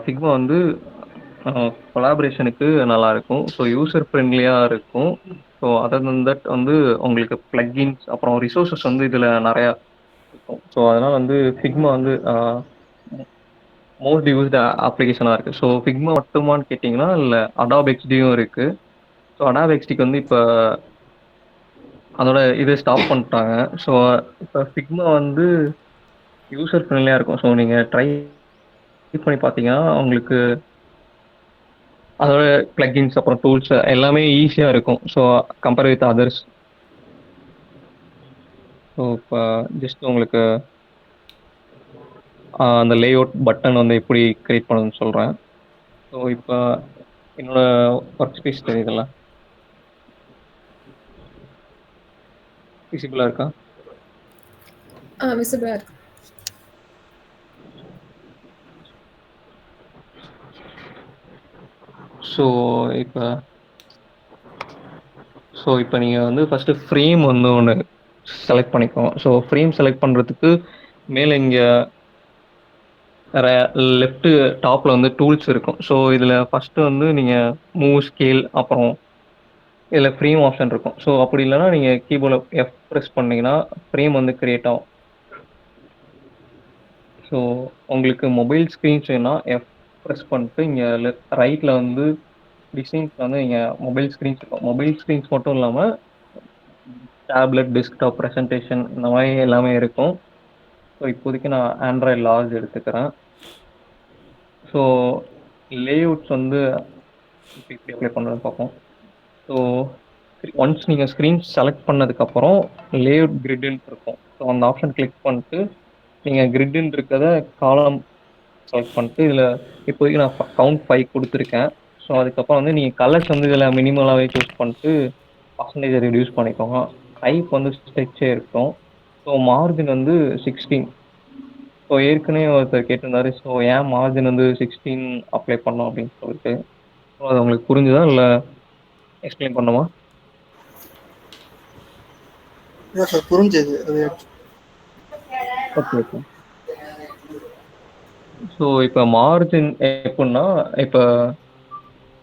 ஃபிக்மா வந்து கொலாபரேஷனுக்கு நல்லாயிருக்கும். ஸோ யூசர் ஃப்ரெண்ட்லியாக இருக்கும். ஸோ அதர் தன் தட் வந்து உங்களுக்கு ப்ளக்கின்ஸ் அப்புறம் ரிசோர்ஸஸ் வந்து இதில் நிறையா இருக்கும். ஸோ அதனால் வந்து ஃபிக்மா வந்து மோஸ்ட் யூஸ்டு அப்ளிகேஷனாக இருக்குது. ஸோ ஃபிக்மா மட்டுமான்னு கேட்டிங்கன்னா இல்லை, அடாப் எக்ஸ்டியும் இருக்குது. ஸோ அடாப் எக்ஸ்டிக்கு வந்து இப்போ அதோட இது ஸ்டாப் பண்ணிட்டாங்க. ஸோ இப்போ ஃபிக்மா வந்து யூசர் ஃப்ரெண்ட்லியாக இருக்கும். ஸோ நீங்கள் ட்ரை பண்ணி பார்த்தீங்கன்னா உங்களுக்கு அதோட ப்ளக்கின்ஸ் அப்புறம் டூல்ஸ் எல்லாமே ஈஸியாக இருக்கும். So compare with others. So இப்போ ஜஸ்ட் உங்களுக்கு அந்த லேஅவுட் பட்டன் வந்து எப்படி கிரியேட் பண்ணணும்னு சொல்கிறேன். ஸோ இப்போ என்னோட ஒர்க் ஸ்பேஸ் தெரியுதுல்ல, விசிபிளாக இருக்கா? விசிபிளாக இருக்கு. ஸோ இப்போ நீங்கள் வந்து ஃபஸ்ட்டு ஃப்ரேம் வந்து ஒன்று செலக்ட் பண்ணிக்கோங்க. ஸோ ஃப்ரேம் செலக்ட் பண்ணுறதுக்கு மேலே இங்கே லெஃப்ட் டாப்பில் வந்து டூல்ஸ் இருக்கும். ஸோ இதில் ஃபஸ்ட்டு வந்து நீங்கள் மூவ் ஸ்கேல், அப்புறம் இதில் ஃப்ரேம் ஆப்ஷன் இருக்கும். ஸோ அப்படி இல்லைன்னா நீங்கள் கீபோர்டில் எஃப் ப்ரெஸ் பண்ணிங்கன்னா ஃப்ரேம் வந்து கிரியேட் ஆகும். ஸோ உங்களுக்கு மொபைல் ஸ்க்ரீன்ஸ் வேணுன்னா எஃப் ப்ரெஸ் பண்ணிட்டு இங்கே ரைட்டில் வந்து டிசைன்ஸில் வந்து நீங்கள் மொபைல் ஸ்க்ரீன்ஸ் இருக்கும். மொபைல் ஸ்க்ரீன்ஸ் மட்டும் இல்லாமல் டேப்லெட், டெஸ்க்டாப், ப்ரெசன்டேஷன் இந்த மாதிரி எல்லாமே இருக்கும். ஸோ இப்போதைக்கு நான் ஆண்ட்ராய்டு லார்ஜ் எடுத்துக்கிறேன். ஸோ லேஅவுட்ஸ் வந்து இப்படி அப்ளை பண்ணுறதுன்னு பார்ப்போம். ஸோ ஒன்ஸ் நீங்கள் ஸ்க்ரீன் செலக்ட் பண்ணதுக்கப்புறம் லேஅவுட் கிரிட்ன்னு இருக்கும். ஸோ அந்த ஆப்ஷன் கிளிக் பண்ணிட்டு நீங்கள் கிரிட்ன்னு இருக்கிறத காலம் செலக்ட் பண்ணிட்டு இதில் இப்போதைக்கு நான் கவுண்ட் 5 கொடுத்துருக்கேன். ஸோ அதுக்கப்புறம் வந்து நீங்கள் கலர்ஸ் வந்து இதில் மினிமலாகவே சூஸ் பண்ணிட்டு பர்சன்டேஜை ரெடியூஸ் பண்ணிக்கோங்க. டைப் வந்து ஸ்ட்ரெச்சே இருக்கும். ஸோ மார்ஜின் வந்து 16. ஸோ ஏற்கனவே ஒருத்தர் கேட்டிருந்தாரு, ஸோ ஏன் மார்ஜின் வந்து 16 அப்ளை பண்ணோம் அப்படின்னு சொல்லிட்டு. ஸோ அது உங்களுக்கு புரிஞ்சுதா இல்லை எக்ஸ்பிளைன் பண்ணுமா? இல்லை சார், புரிஞ்சது அது. Okay okay. ஸோ இப்போ மார்ஜின் எப்படின்னா, இப்போ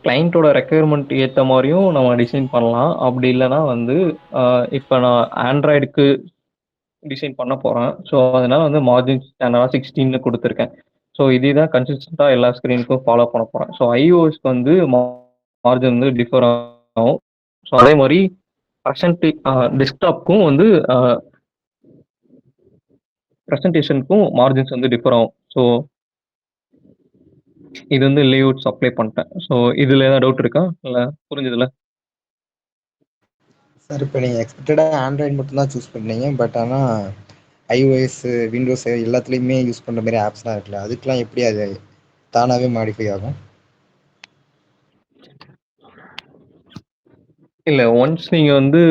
கிளைண்ட்டோட ரெக்குயர்மெண்ட் ஏற்ற மாதிரியும் நம்ம டிசைன் பண்ணலாம். அப்படி இல்லைன்னா வந்து இப்போ நான் ஆண்ட்ராய்டுக்கு டிசைன் பண்ண போகிறேன். ஸோ அதனால வந்து மார்ஜின் ஸ்டாண்டர்டாக 16 கொடுத்துருக்கேன். ஸோ இதே தான் கன்சிஸ்டண்ட்டாக எல்லா ஸ்க்ரீனுக்கும் ஃபாலோ பண்ண போகிறேன். ஸோ ஐஓஎஸ்க்கு வந்து மார்ஜின் வந்து டிஃபர் ஆகும். ஸோ அதே மாதிரி டெஸ்க்டாப்க்கும் வந்து ப்ரெசன்டேஷனுக்கும் மார்ஜின்ஸ் வந்து டிஃபர் ஆகும். ஸோ இது வந்து லேஅவுட்ஸ் அப்ளை பண்ணிட்டேன். ஸோ இதில் ஏதாவது டவுட் இருக்கா இல்லை புரிஞ்சதில்ல? சார் இப்போ நீங்கள் எக்ஸ்பெக்டடாக ஆண்ட்ராய்டு மட்டும் தான் சூஸ் பண்ணீங்க. பட் ஆனால் ஐஓஎஸ், விண்டோஸ் எல்லாத்துலேயுமே யூஸ் பண்ணுற மாதிரி ஆப்ஸ்லாம் இருக்குல்ல, அதுக்கெலாம் எப்படி அது தானாகவே மாடிஃபை ஆகும்? இல்லை, ஒன்ஸ் நீங்கள் வந்து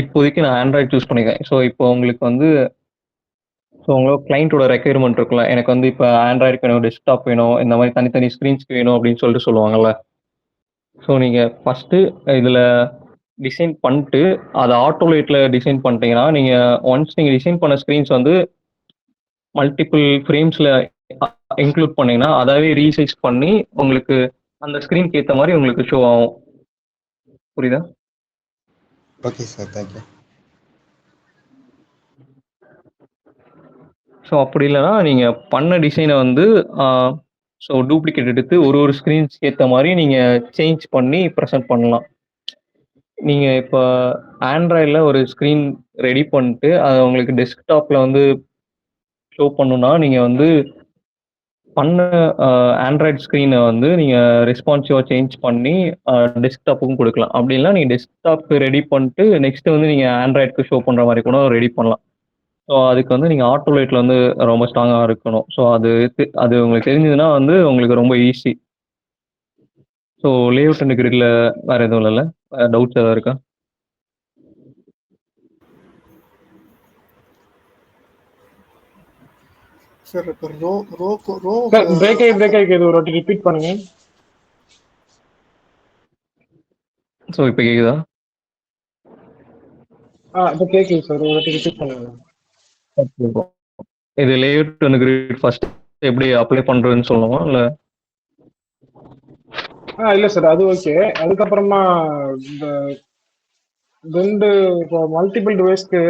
இப்போதைக்கு நான் ஆண்ட்ராய்டு சூஸ் பண்ணிக்கிறேன். ஸோ இப்போ உங்களுக்கு வந்து ஸோ உங்களோட கிளைண்ட்டோட ரெக்குயர்மெண்ட் இருக்குல்ல, எனக்கு வந்து இப்போ ஆண்ட்ராய்டுக்கு வேணும், டெஸ்க்டாப் வேணும், இந்த மாதிரி தனித்தனி ஸ்க்ரீன்ஸ்க்கு வேணும் அப்படின்னு சொல்லிட்டு சொல்லுவாங்கல்ல. ஸோ நீங்கள் ஃபஸ்ட்டு இதில் டிசைன் பண்ணிட்டு அதை ஆட்டோலேட்டில் டிசைன் பண்ணிட்டீங்கன்னா நீங்கள் ஒன்ஸ் நீங்கள் டிசைன் பண்ண ஸ்க்ரீன்ஸ் வந்து மல்டிபிள் ஃப்ரேம்ஸில் இன்க்ளூட் பண்ணிங்கன்னா அதாவே ரீசைஸ் பண்ணி உங்களுக்கு அந்த ஸ்க்ரீனுக்கு ஏற்ற மாதிரி உங்களுக்கு ஷோ ஆகும். புரியுதா? Okay sir, thank you. ஸோ அப்படி இல்லைன்னா நீங்கள் பண்ண டிசைனை வந்து ஸோ டூப்ளிகேட் எடுத்து ஒரு ஸ்க்ரீன்ஸ்க்கு ஏற்ற மாதிரி நீங்கள் சேஞ்ச் பண்ணி ப்ரெசென்ட் பண்ணலாம். நீங்கள் இப்போ ஆண்ட்ராய்டில் ஒரு ஸ்க்ரீன் ரெடி பண்ணிட்டு அதை உங்களுக்கு டெஸ்க்டாப்பில் வந்து ஷோ பண்ணணுன்னா நீங்கள் வந்து பண்ண ஆண்ட்ராய்டு ஸ்க்ரீனை வந்து நீங்கள் ரெஸ்பான்சிவாக சேஞ்ச் பண்ணி டெஸ்க்டாப்புக்கும் கொடுக்கலாம். அப்படின்னா நீங்கள் டெஸ்க்டாப்புக்கு ரெடி பண்ணிட்டு நெக்ஸ்ட்டு வந்து நீங்கள் ஆண்ட்ராய்டுக்கு ஷோ பண்ணுற மாதிரி கூட ரெடி பண்ணலாம். ஸோ அதுக்கு வந்து நீங்கள் ஆட்டோலேட்டில் வந்து ரொம்ப ஸ்ட்ராங்காக இருக்கணும். ஸோ அது உங்களுக்கு தெரிஞ்சதுன்னா வந்து உங்களுக்கு ரொம்ப ஈஸி. ஸோ லேஅவுட் அண்ட் கிரிட்ல வேறு எதுவும் இல்லைல்ல, டவுட்ஸ் எதாவது இருக்கா? சார் இப்போ ரோ பிரேக் ஆகி இது ஒரு வாட்டி ரிப்பீட் பண்ணுங்க. ஸோ இப்போ கேக்குதா? இப்போ கேட்குது சார், ஒரு வாட்டி ரிப்பீட் பண்ணுங்க. இது லேஅவுட் அண்ட் கிரிட் ஃபர்ஸ்ட் எப்படி அப்ளை பண்ணுறதுன்னு சொல்லணுமா இல்லை? இல்லை சார், அது ஓகே. அதுக்கப்புறமா இந்த ரெண்டு இப்போ மல்டிபிள் டிவைஸ்க்கு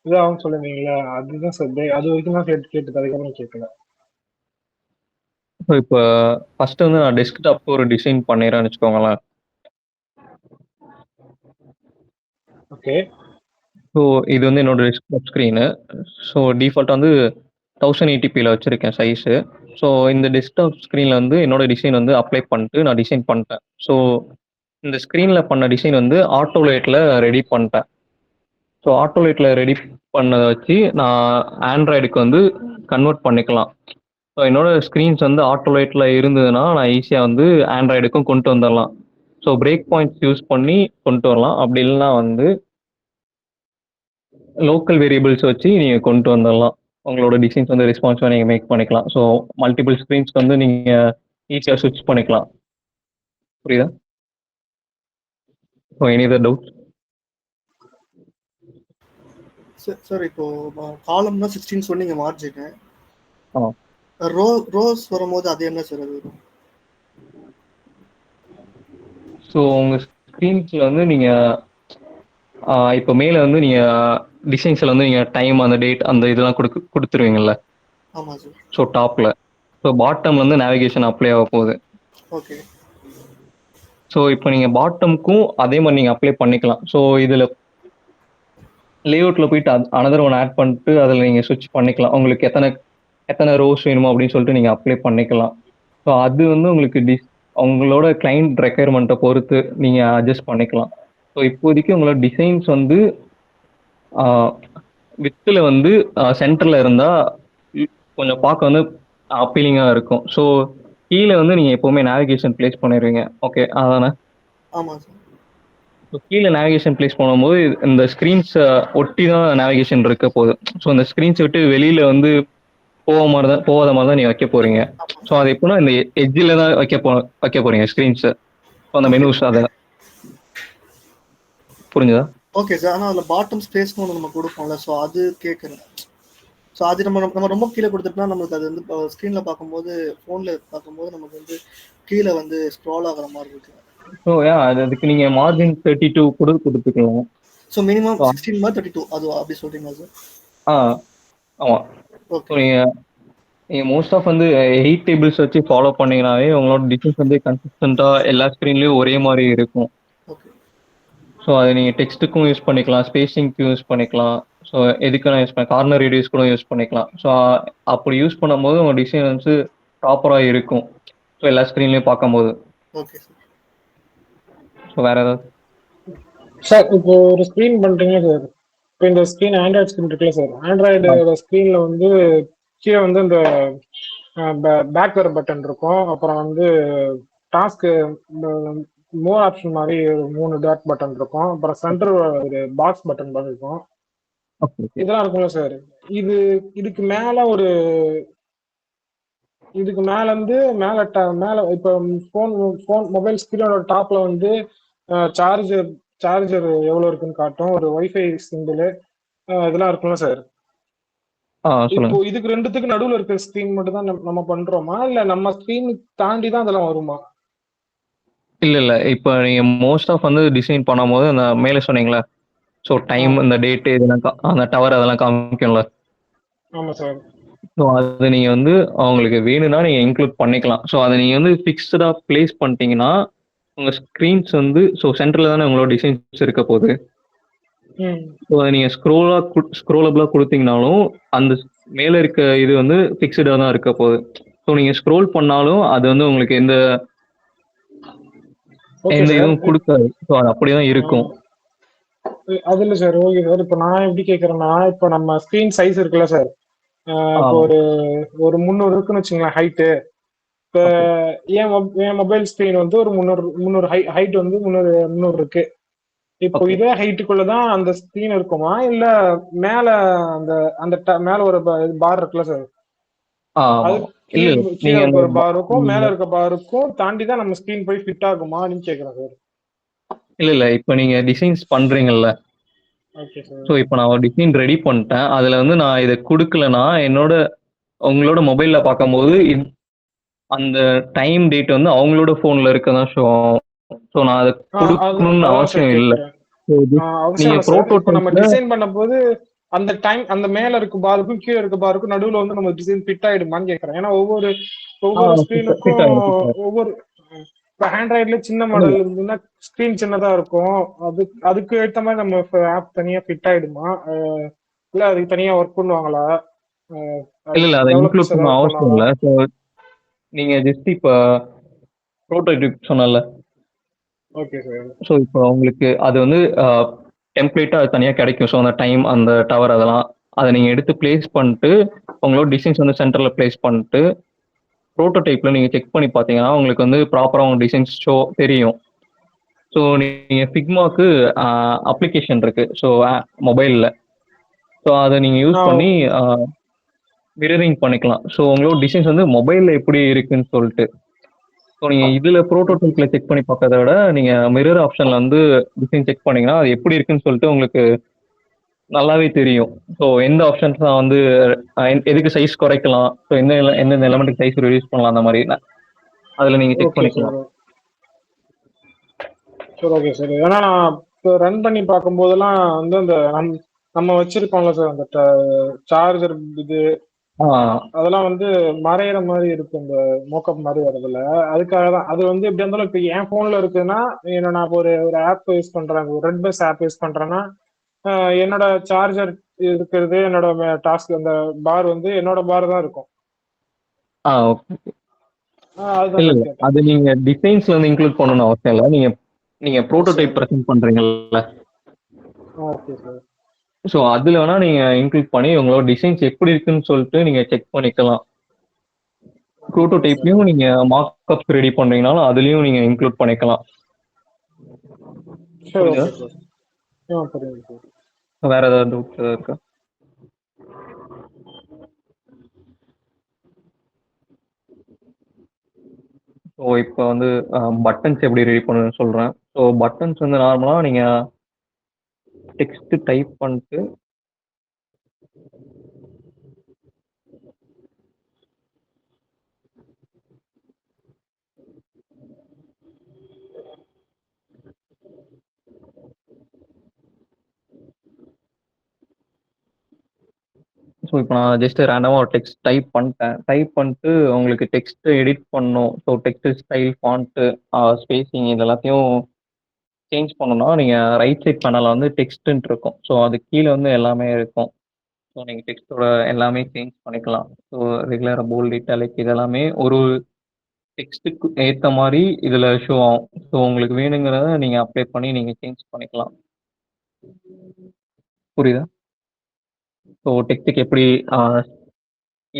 இதாகும் சொல்லுவீங்களா, அதுதான் சார். அது வரைக்கும் தான் கேட்டுது, அதுக்கப்புறம் கேட்கல. ஸோ இப்போ ஃபர்ஸ்ட் வந்து நான் டெஸ்க்டாப் ஒரு டிசைன் பண்ணிடுறேன்னு வச்சுக்கோங்களேன். ஓகே. ஸோ இது வந்து என்னோட டெஸ்க்டாப் ஸ்க்ரீனு. ஸோ டிஃபால்ட்டாக வந்து 1080pல வச்சுருக்கேன் சைஸு. ஸோ இந்த டெஸ்க்டாப் ஸ்க்ரீனில் வந்து என்னோட டிசைன் வந்து அப்ளை பண்ணிட்டு நான் டிசைன் பண்ணிட்டேன். ஸோ இந்த ஸ்க்ரீனில் பண்ண டிசைன் வந்து ஆட்டோலேட்டில் ரெடி பண்ணிட்டேன். ஸோ ஆட்டோலேட்டில் ரெடி பண்ணதை வச்சு நான் ஆண்ட்ராய்டுக்கு வந்து கன்வெர்ட் பண்ணிக்கலாம். ஸோ என்னோட ஸ்க்ரீன்ஸ் வந்து ஆட்டோலேட்டில் இருந்ததுன்னா நான் ஈஸியாக வந்து ஆண்ட்ராய்டுக்கும் கொண்டு வந்துடலாம். ஸோ பிரேக் பாயிண்ட்ஸ் யூஸ் பண்ணி கொண்டு வரலாம். அப்படி இல்லைன்னா வந்து லோக்கல் வேரியபிள்ஸ் வச்சு நீங்கள் கொண்டு வந்துடலாம். உங்களோட டிசைன்ஸ் வந்து ரெஸ்பான்சிவாக நீங்கள் மேக் பண்ணிக்கலாம். ஸோ மல்டிபிள் ஸ்க்ரீன்ஸ்க்கு வந்து நீங்கள் ஈஸியாக ஸ்விட்ச் பண்ணிக்கலாம். புரியுதா? So any other doubt? Sir இப்போ காலம்னா 16 சொன்னீங்க மார்ஜின். ஆ ரோஸ் வரும்போது அது என்ன சார் அது வரும்? ஸோ உங்கள் ஸ்க்ரீன்ஸில் வந்து நீங்கள் இப்போ மேலே வந்து நீங்கள் டிசைன்ஸில் வந்து நீங்கள் டைம் அந்த டேட் அந்த இதெல்லாம் கொடுத்துருவீங்கல்ல. ஆமாம் சார். ஸோ டாப்பில். ஸோ பாட்டமில் வந்து நேவிகேஷன் அப்ளை ஆக போகுது. ஓகே. ஸோ இப்போ நீங்கள் பாட்டமுக்கும் அதே மாதிரி நீங்கள் அப்ளை பண்ணிக்கலாம். ஸோ இதில் லேஅவுட்டில் போயிட்டு அனதர் ஒன் ஆட் பண்ணிட்டு அதில் நீங்கள் ஸ்விட்ச் பண்ணிக்கலாம். உங்களுக்கு எத்தனை ரோஸ் வேணுமோ அப்படின்னு சொல்லிட்டு நீங்கள் அப்ளை பண்ணிக்கலாம். ஸோ அது வந்து உங்களுக்கு உங்களோட கிளைண்ட் ரெக்குயர்மெண்ட்டை பொறுத்து நீங்கள் அட்ஜஸ்ட் பண்ணிக்கலாம். ஸோ இப்போதைக்கு உங்களோட டிசைன்ஸ் வந்து வித்தில் வந்து சென்டரில் இருந்தால் கொஞ்சம் பார்க்க வந்து அப்பீலிங்காக இருக்கும். ஸோ கீழே வந்து நீங்கள் எப்போவுமே நேவிகேஷன் பிளேஸ் பண்ணிடுவீங்க. ஓகே அதானே? ஆமாம் சார். ஸோ கீழே நேவிகேஷன் பிளேஸ் பண்ணும்போது இந்த ஸ்க்ரீன்ஸை ஒட்டி தான் நேவிகேஷன் இருக்க போகுது. ஸோ அந்த ஸ்க்ரீன்ஸை விட்டு வெளியில் வந்து போகாத மாதிரி தான் நீங்கள் வைக்க போகிறீங்க. ஸோ அது எப்படின்னா இந்த எட்ஜில் தான் வைக்க போகிறீங்க ஸ்க்ரீன்ஸை. ஸோ அந்த மெனூஸ் அதை புரிஞ்சுதா? Okay sir. ஆனால் அதில் பாட்டம் ஸ்பேஸ்னு ஒன்று நம்ம கொடுப்போம்ல, ஸோ அது கேட்குறேன். ஸோ அது நம்ம ரொம்ப கீழே கொடுத்துட்டோம்னா நமக்கு அது வந்து ஸ்க்ரீனில் பார்க்கும்போது ஃபோனில் பார்க்கும்போது நமக்கு வந்து கீழே வந்து ஸ்க்ரால் ஆகிற மாதிரி இருக்கு. ஸோ அதுக்கு நீங்கள் மார்ஜின் 32 கொடுத்துக்கலாம். ஸோ மினிமம் 16 மாதிரி 32 அது அப்படி சொல்கிறீங்களா சார்? ஆமாம். ஓகே. ஸோ நீங்கள் மோஸ்ட் ஆஃப் வந்து 8 டேபிள்ஸ் வச்சு ஃபாலோ பண்ணிங்கனாவே உங்களோட டிசைன்ஸ் வந்து கன்சிஸ்டண்ட்டாக எல்லா ஸ்க்ரீன்லேயும் ஒரே மாதிரி இருக்கும். ஓகே. ஸோ அதை நீங்கள் டெக்ஸ்ட்டுக்கும் யூஸ் பண்ணிக்கலாம், ஸ்பேஸிங்க்கும் யூஸ் பண்ணிக்கலாம். ஸோ எதுக்குன்னா யூஸ் பண்ண கார்னர் ரேடியஸ் கூட யூஸ் பண்ணிக்கலாம். ஸோ அப்படி யூஸ் பண்ணும்போது உங்கள் டிசைன் வந்து ப்ராப்பராக இருக்கும். ஸோ எல்லா ஸ்க்ரீன்லேயும் பார்க்கும்போது. Okay sir. ஸோ வேறு ஏதாவது சார் இப்போ ஒரு ஸ்க்ரீன் பண்ணுறீங்க சார். இப்போ இந்த ஸ்க்ரீன் ஆண்ட்ராய்டு ஸ்க்ரீன் இருக்குல்ல சார், ஆண்ட்ராய்டு ஸ்க்ரீனில் வந்து கீழே வந்து இந்த பேக் வர பட்டன் இருக்கும். அப்புறம் வந்து டாஸ்க்கு மோர் ஆப்ஷன் மாதிரி 3 டாட் பட்டன் இருக்கும். அப்புறம் சென்டர் ஒரு பாக்ஸ் பட்டன் மாதிரி இருக்கும். இதெல்லாம் இருக்கும்ல சார். இதுக்கு மேல இதுக்கு மேல இருந்து மேல இப்போ ஃபோன் மொபைல் ஸ்கிரீனோட டாப்ல வந்து சார்ஜர் எவ்வளவு இருக்குன்னு காட்டும், ஒரு வைஃபை சிம்பிள் இதெல்லாம் இருக்கும்ல சார். இப்போ இதுக்கு ரெண்டுத்துக்கு நடுவுல இருக்கிற ஸ்கிரீன் மட்டும் தான் நம்ம பண்றோமா, இல்ல நம்ம ஸ்கிரீன் தாண்டி தான் அதெல்லாம் வருமா? இல்லை இப்போ நீங்கள் மோஸ்ட் ஆஃப் வந்து டிசைன் பண்ணும்போது அந்த மேலே சொன்னீங்களா, ஸோ டைம் இந்த டேட்டு இதெல்லாம் அந்த டவர் அதெல்லாம் காமிக்கும்ல. ஆமாம் சார். ஸோ அது நீங்கள் வந்து அவங்களுக்கு வேணும்னா நீங்கள் இன்க்ளூட் பண்ணிக்கலாம். ஸோ அதை நீங்கள் வந்து ஃபிக்ஸ்டாக பிளேஸ் பண்ணிட்டீங்கன்னா உங்கள் ஸ்க்ரீன்ஸ் வந்து ஸோ சென்டரில் தானே உங்களோட டிசைன்ஸ் இருக்க போகுது. ஸோ அதை நீங்கள் ஸ்க்ரோலபிளாக கொடுத்தீங்கனாலும் அந்த மேலே இருக்க இது வந்து ஃபிக்ஸ்டாக தான் இருக்க போகுது. ஸோ நீங்கள் ஸ்க்ரோல் பண்ணாலும் அது வந்து உங்களுக்கு எந்த இதுவும் கொடுக்காது. ஸோ அது அப்படியே தான் இருக்கும். அது இல்லை சார். Okay sir. இப்போ நான் எப்படி கேட்குறேன்னா, இப்போ நம்ம ஸ்க்ரீன் சைஸ் இருக்குல்ல சார், இப்போ ஒரு 300 இருக்குன்னு வச்சுங்களேன் ஹைட்டு. இப்போ என் மொபைல் ஸ்க்ரீன் வந்து ஒரு 300 ஹைட் வந்து 300 இருக்கு. இப்போ இதே ஹைட்டுக்குள்ளதான் அந்த ஸ்க்ரீன் இருக்குமா, இல்ல மேல அந்த மேல ஒரு பார் இருக்குல்ல சார், அது கீழே ஒரு பாருக்கும் மேல இருக்க பாருக்கும் தாண்டி தான் நம்ம ஸ்க்ரீன் போய் ஃபிட் ஆகுமா அப்படின்னு கேக்குறேன் சார். இல்ல இப்போ நீங்க டிசைன்ஸ் பண்றீங்கல்ல, ஸோ இப்போ நான் ஒரு டிசைன் ரெடி பண்ணிட்டேன். அதில் வந்து நான் இதை கொடுக்கலன்னா உங்களோட மொபைலில் பார்க்கும்போது அந்த டைம் டேட் வந்து அவங்களோட ஃபோனில் இருக்க தான் ஷோ ஆகும். ஸோ நான் அதை கொடுக்கணும்னு அவசியம் இல்லை. நம்ம டிசைன் பண்ணும்போது அந்த டைம் அந்த மேல இருக்க பாருக்கும் கீழே இருக்க பாருக்கும் நடுவில் வந்து நம்ம டிசைன் ஃபிட் ஆயிடுமான்னு கேட்குறேன். ஏன்னா ஒவ்வொரு ஸ்க்ரீனுக்கும் ஒவ்வொரு இப்போ ஆண்ட்ராய்டுல சின்ன மாடல் இருந்ததுன்னா ஸ்க்ரீன் சின்னதா இருக்கும். அதுக்கு ஏற்ற மாதிரி நம்ம ஆப் தனியா ஃபிட் ஆயிடுமா, இல்ல அதுக்கு தனியா ஒர்க் பண்ணுவாங்களா? இல்ல அதை இன்க்ளூட் பண்ண அவசியம் இல்லை. ஸோ நீங்க ஜஸ்ட் இப்போ ப்ரோட்டோடைப் சொன்னல, ஓகே சார். ஸோ இப்போ உங்களுக்கு அது வந்து டெம்ப்ளேட்டா அது தனியாக கிடைக்கும். ஸோ அந்த டைம் அந்த டவர் அதெல்லாம் அதை நீங்கள் எடுத்து பிளேஸ் பண்ணிட்டு உங்களோட டிசைன்ஸ் வந்து சென்டரில் பிளேஸ் பண்ணிட்டு ப்ரோட்டோடைப்பில் நீங்கள் செக் பண்ணி பார்த்தீங்கன்னா உங்களுக்கு வந்து ப்ராப்பராக உங்கள் டிசைன்ஸ் ஷோ தெரியும். ஸோ நீங்கள் ஃபிக்மாக்கு அப்ளிகேஷன் இருக்குது ஸோ மொபைலில். ஸோ அதை நீங்கள் யூஸ் பண்ணி மிரரிங் பண்ணிக்கலாம். ஸோ உங்களோட டிசைன்ஸ் வந்து மொபைலில் எப்படி இருக்குன்னு சொல்லிட்டு. ஸோ நீங்கள் இதில் ப்ரோட்டோடைப்பில் செக் பண்ணி பார்க்கறத விட நீங்கள் மிரர் ஆப்ஷனில் வந்து டிசைன் செக் பண்ணிங்கன்னா அது எப்படி இருக்குன்னு சொல்லிட்டு உங்களுக்கு நல்லாவே தெரியும். ஸோ எந்த ஆப்ஷன்ஸ் வந்து எதுக்கு சைஸ் குறைக்கலாம், ஸோ எந்தெந்த எலமெண்ட்டுக்கு சைஸ் ரெடியூஸ் பண்ணலாம், அந்த மாதிரி அதில் நீங்கள் செக் ஓகே சார். பண்ணிக்கலாம். சரி ஓகே சார். ஏன்னா நான் இப்போ ரன் பண்ணி பார்க்கும்போதெல்லாம் வந்து அந்த நம்ம வச்சிருக்கோம்ல சார் அந்த சார்ஜர் இது அதெல்லாம் வந்து மறையிற மாதிரி இருக்கு, இந்த மோக்கப் மாதிரி வரதுல. அதுக்காக தான் அது வந்து எப்படி இருந்தாலும் இப்போ என் போன்ல இருக்குன்னா நான் இப்போ ஒரு ஆப் யூஸ் பண்றேன், ஒரு ரெட் பஸ் ஆப் யூஸ் பண்றேன்னா என்னோட சார்ஜர் இருக்கிறது என்னோட டாஸ்க் அந்த பார் வந்து என்னோட பார் தான் இருக்கும். ஓகே. இல்ல அது நீங்க டிசைன்ஸ்ல வந்து இன்க்ளூட் பண்ணணும் அவசியம் இல்லை. நீங்க ப்ரோட்டோடைப் ப்ரெசென்ட் பண்றீங்கல்ல, ஓகே சார். ஸோ அதுல வேணா நீங்க இன்க்ளூட் பண்ணி உங்களோட டிசைன்ஸ் எப்படி இருக்குன்னு சொல்லிட்டு நீங்க செக் பண்ணிக்கலாம். ப்ரோட்டோடைப்லயும் நீங்க மார்க்அப் ரெடி பண்றீங்கனாலும் அதுலயும் நீங்க இன்க்ளூட் பண்ணிக்கலாம். வேற ஏதாவது டவுட் இருக்கா? ஸோ இப்போ வந்து பட்டன்ஸ் எப்படி ரெடி பண்ணுன்னு சொல்கிறேன். ஸோ பட்டன்ஸ் வந்து நார்மலாக நீங்கள் டெக்ஸ்ட் டைப் பண்ணிட்டு ஸோ இப்போ நான் ஜஸ்ட் ரேண்டமாக ஒரு டெக்ஸ்ட் டைப் பண்ணிட்டேன். டைப் பண்ணிட்டு உங்களுக்கு டெக்ஸ்ட் எடிட் பண்ணணும். So text style, font, spacing இது எல்லாத்தையும் சேஞ்ச் பண்ணணும்னா நீங்கள் ரைட் சைட் பேனலில் வந்து டெக்ஸ்ட்டுன்ட்டு இருக்கும். ஸோ அது கீழே வந்து எல்லாமே இருக்கும். ஸோ நீங்கள் டெக்ஸ்ட்டோட எல்லாமே சேஞ்ச் பண்ணிக்கலாம். ஸோ ரெகுலராக போல்ட், இட்டாலிக் இதெல்லாமே ஒரு டெக்ஸ்ட்டுக்கு ஏற்ற மாதிரி இதில் ஷோ ஆகும். ஸோ உங்களுக்கு வேணுங்கிறத நீங்கள் அப்ளை பண்ணி நீங்கள் சேஞ்ச் பண்ணிக்கலாம். புரியுதா? ஸோ டெக்ஸ்ட்டுக்கு எப்படி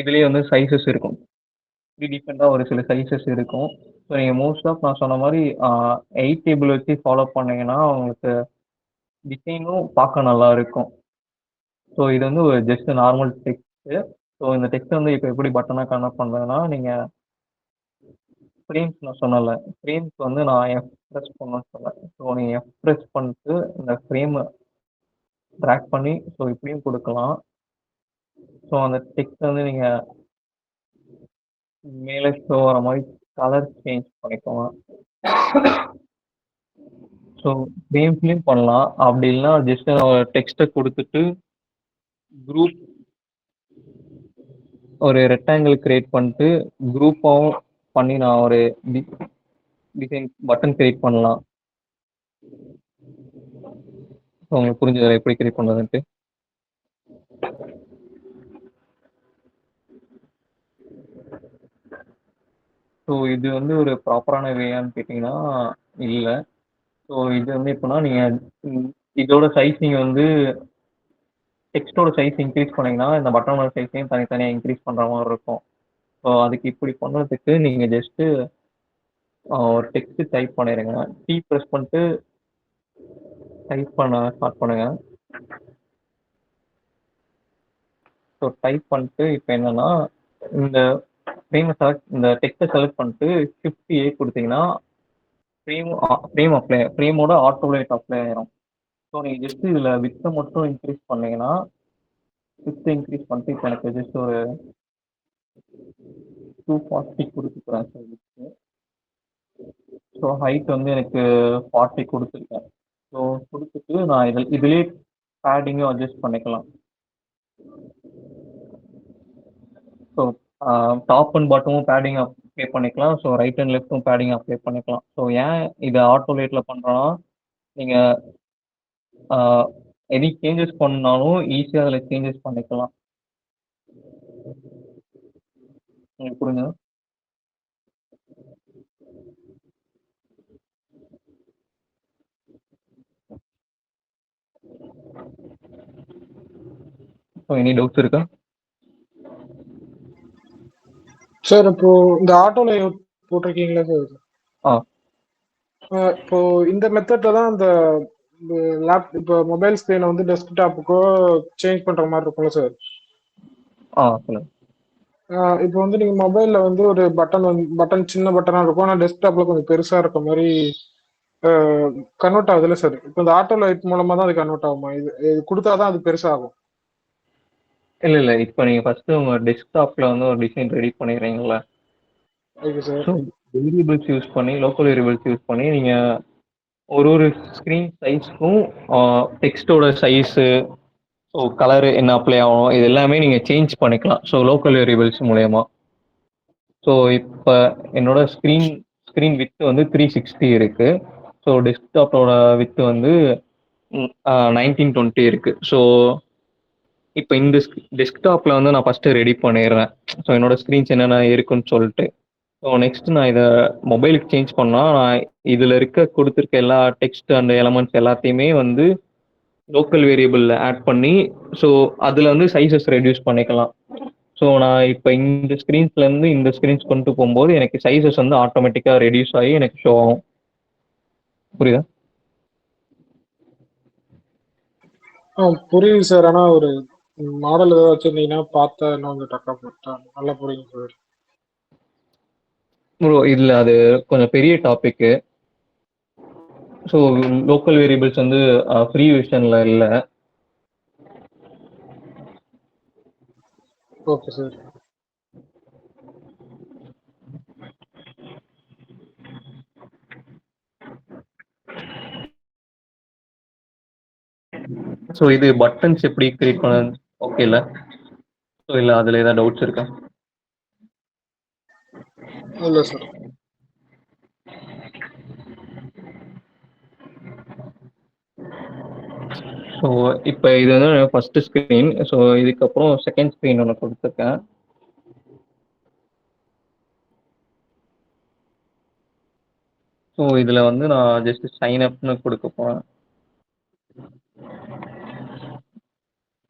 இதுலேயே வந்து சைஸஸ் இருக்கும், டிஃப்ரெண்ட்டாக ஒரு சில சைஸஸ் இருக்கும். ஸோ நீங்கள் மோஸ்ட் ஆஃப் நான் சொன்ன மாதிரி 8 டேபிள் வச்சு ஃபாலோ பண்ணிங்கன்னா உங்களுக்கு டிசைனும் பார்க்க நல்லா இருக்கும். ஸோ இது வந்து ஒரு ஜஸ்ட் நார்மல் டெக்ஸ்ட்டு. ஸோ இந்த டெக்ஸ்ட் வந்து இப்போ எப்படி பட்டனாக கன்வெர்ட் பண்ணுறதுன்னா, நீங்கள் ஃப்ரேம்ஸ் நான் சொன்னல, ஃப்ரேம்ஸ் வந்து நான் எஃப் ப்ரெஸ் பண்ணணும்னு சொன்னேன். ஸோ நீங்கள் எஃப் ப்ரெஸ் பண்ணிட்டு இந்த ஃப்ரேமை ட்ராக் பண்ணி ஸோ இப்படியும் கொடுக்கலாம். ஸோ அந்த டெக்ஸ்ட் வந்து நீங்கள் மேலே ஷோ வர மாதிரி கலர் சேஞ்ச் பண்ணிக்கலாம். ஸோ ஃப்ரேம்ஸ்லேயும் பண்ணலாம். அப்படி இல்லைனா ஜஸ்ட் டெக்ஸ்ட்டை கொடுத்துட்டு குரூப் ஒரு ரெக்டாங்கிள் கிரியேட் பண்ணிட்டு குரூப்பாகவும் பண்ணி நான் ஒரு டிசைன் பட்டன் கிரியேட் பண்ணலாம். உங்களுக்கு புரிஞ்சதில்லை எப்படி கிரியேட் பண்ணுறதுன்ட்டு? ஸோ இது வந்து ஒரு ப்ராப்பரான வேயான்னு கேட்டிங்கன்னா இல்லை. ஸோ இது வந்து எப்படின்னா நீங்கள் இதோட சைஸ் நீங்கள் வந்து டெக்ஸ்ட்டோட சைஸ் இன்க்ரீஸ் பண்ணிங்கன்னா இந்த பட்டனோட சைஸையும் தனித்தனியாக இன்க்ரீஸ் பண்ணுற மாதிரி இருக்கும். ஸோ அதுக்கு இப்படி பண்ணுறதுக்கு நீங்கள் ஜஸ்ட்டு ஒரு டெக்ஸ்ட்டு டைப் பண்ணிடுங்க. கீ ப்ரெஸ் பண்ணிட்டு டைப் பண்ண ஸ்டார்ட் பண்ணுங்கள். ஸோ டைப் பண்ணிட்டு இப்போ என்னென்னா இந்த ஃப்ரேமை இந்த டெக்ஸ்ட்டை செலக்ட் பண்ணிட்டு Shift A கொடுத்தீங்கன்னா ஃப்ரேமோட ஆட்டோலேட் அப்ளை ஆயிரும். ஸோ நீங்கள் ஜஸ்ட் இதில் வித்தை மட்டும் இன்க்ரீஸ் பண்ணீங்கன்னா வித்தை இன்க்ரீஸ் பண்ணிட்டு இப்போ எனக்கு ஜஸ்ட் ஒரு 240 கொடுத்துக்கிறேன் சார் வித்து. ஸோ ஹைட் வந்து எனக்கு 40 கொடுத்துருக்கேன். ஸோ கொடுத்துட்டு நான் இதுலேயே பேடிங்கும் அட்ஜஸ்ட் பண்ணிக்கலாம். ஸோ டாப் அண்ட் பாட்டமும் பேடிங் அப்ளை பண்ணிக்கலாம். ஸோ ரைட் அண்ட் லெஃப்ட்டும் பேடிங் அப்ளை பண்ணிக்கலாம். ஸோ ஏன் இதை ஆட்டோலேட்டில் பண்ணுறோன்னா நீங்கள் எனி சேஞ்சஸ் பண்ணாலும் ஈஸியாக அதில் சேஞ்சஸ் பண்ணிக்கலாம். உங்களுக்கு புரிஞ்சா? ஸோ எனி டவுட்ஸ் இருக்கா சார்? இப்போ இந்த ஆட்டோ லேஅவுட் போட்டிருக்கீங்களா சார்? இப்போ இந்த மெத்தட்ல தான் இந்த இப்போ மொபைல் ஸ்கிரீனை வந்து டெஸ்க்டாப்புக்கோ சேஞ்ச் பண்ற மாதிரி இருக்கும்ல சார்? இப்போ வந்து நீங்க மொபைல்ல வந்து ஒரு பட்டன் சின்ன பட்டனா இருக்கும், ஆனா டெஸ்க்டாப்ல கொஞ்சம் பெருசா இருக்க மாதிரி கன்வெர்ட் ஆகுதுல்ல சார். இப்போ இந்த ஆட்டோ லைட் மூலமா தான் அது கன்வெர்ட் ஆகுமா? இது கொடுத்தாதான் அது பெருசாகும். இல்ல இப்போ நீங்க ஃபர்ஸ்ட் உங்க டெஸ்க்டாப்ல வந்து ஒரு டிசைன் ரெடி பண்ணிடுறீங்களா? Okay sir. So variables use பண்ணி லோக்கல் வேரியபிள்ஸ் யூஸ் பண்ணி நீங்க ஒரு ஸ்க்ரீன் சைஸ்க்கும் டெக்ஸ்டோட சைஸு ஸோ கலரு என்ன அப்ளை ஆகும் இது எல்லாமே நீங்கள் சேஞ்ச் பண்ணிக்கலாம். ஸோ லோக்கல் வேரியபிள்ஸ் மூலயமா. ஸோ இப்போ என்னோட ஸ்க்ரீன் வித்து வந்து 360 இருக்கு. ஸோ டெஸ்க்டாப்போட வித்து வந்து 1920 இருக்கு. ஸோ இப்போ இந்த டெஸ்க்டாப்பில் வந்து நான் ஃபஸ்ட்டு ரெடி பண்ணிடுறேன். ஸோ என்னோட ஸ்க்ரீன்ஸ் என்னென்ன இருக்குன்னு சொல்லிட்டு. ஸோ நெக்ஸ்ட் நான் இதை மொபைலுக்கு சேஞ்ச் பண்ணால் நான் இதில் கொடுத்துருக்க எல்லா டெக்ஸ்ட் அண்ட் எலமெண்ட்ஸ் எல்லாத்தையுமே வந்து லோக்கல் வேரியபிளில் ஆட் பண்ணி ஸோ அதில் வந்து சைஸஸ் ரெடியூஸ் பண்ணிக்கலாம். ஸோ நான் இப்போ இந்த ஸ்க்ரீன்ஸ்லேருந்து இந்த ஸ்க்ரீன்ஸ் கொண்டு போகும்போது எனக்கு சைஸஸ் வந்து ஆட்டோமேட்டிக்காக ரெடியூஸ் ஆகி எனக்கு ஷோ ஆகும். புரியுதா? புரியுது சார். ஆனால் ஒரு மாடல் ஏதாவது வச்சுருந்தீங்கன்னா பார்த்தா இன்னும் கொஞ்சம் டக்கா போட்டா நல்லா புரியுங்க சார். ப்ரோ இதில் அது கொஞ்சம் பெரிய டாப்பிக்கு. ஸோ லோக்கல் வேரியபிள்ஸ் வந்து ஃப்ரீ வெர்ஷனில் இல்லை. Okay sir. ஸோ இது பட்டன்ஸ் எப்படி கிரியேட் பண்ண ஓகே இல்லை? ஸோ இல்லை அதில் ஏதாவது டவுட்ஸ் இருக்கா? இல்லை சார். ஸோ இப்போ இது வந்து ஃபர்ஸ்ட் ஸ்க்ரீன். ஸோ இதுக்கப்புறம் செகண்ட் ஸ்க்ரீன் ஒன்று கொடுத்துருக்கேன். ஸோ இதில் வந்து நான் ஜஸ்ட் சைன் அப்னு கொடுக்க போகிறேன்.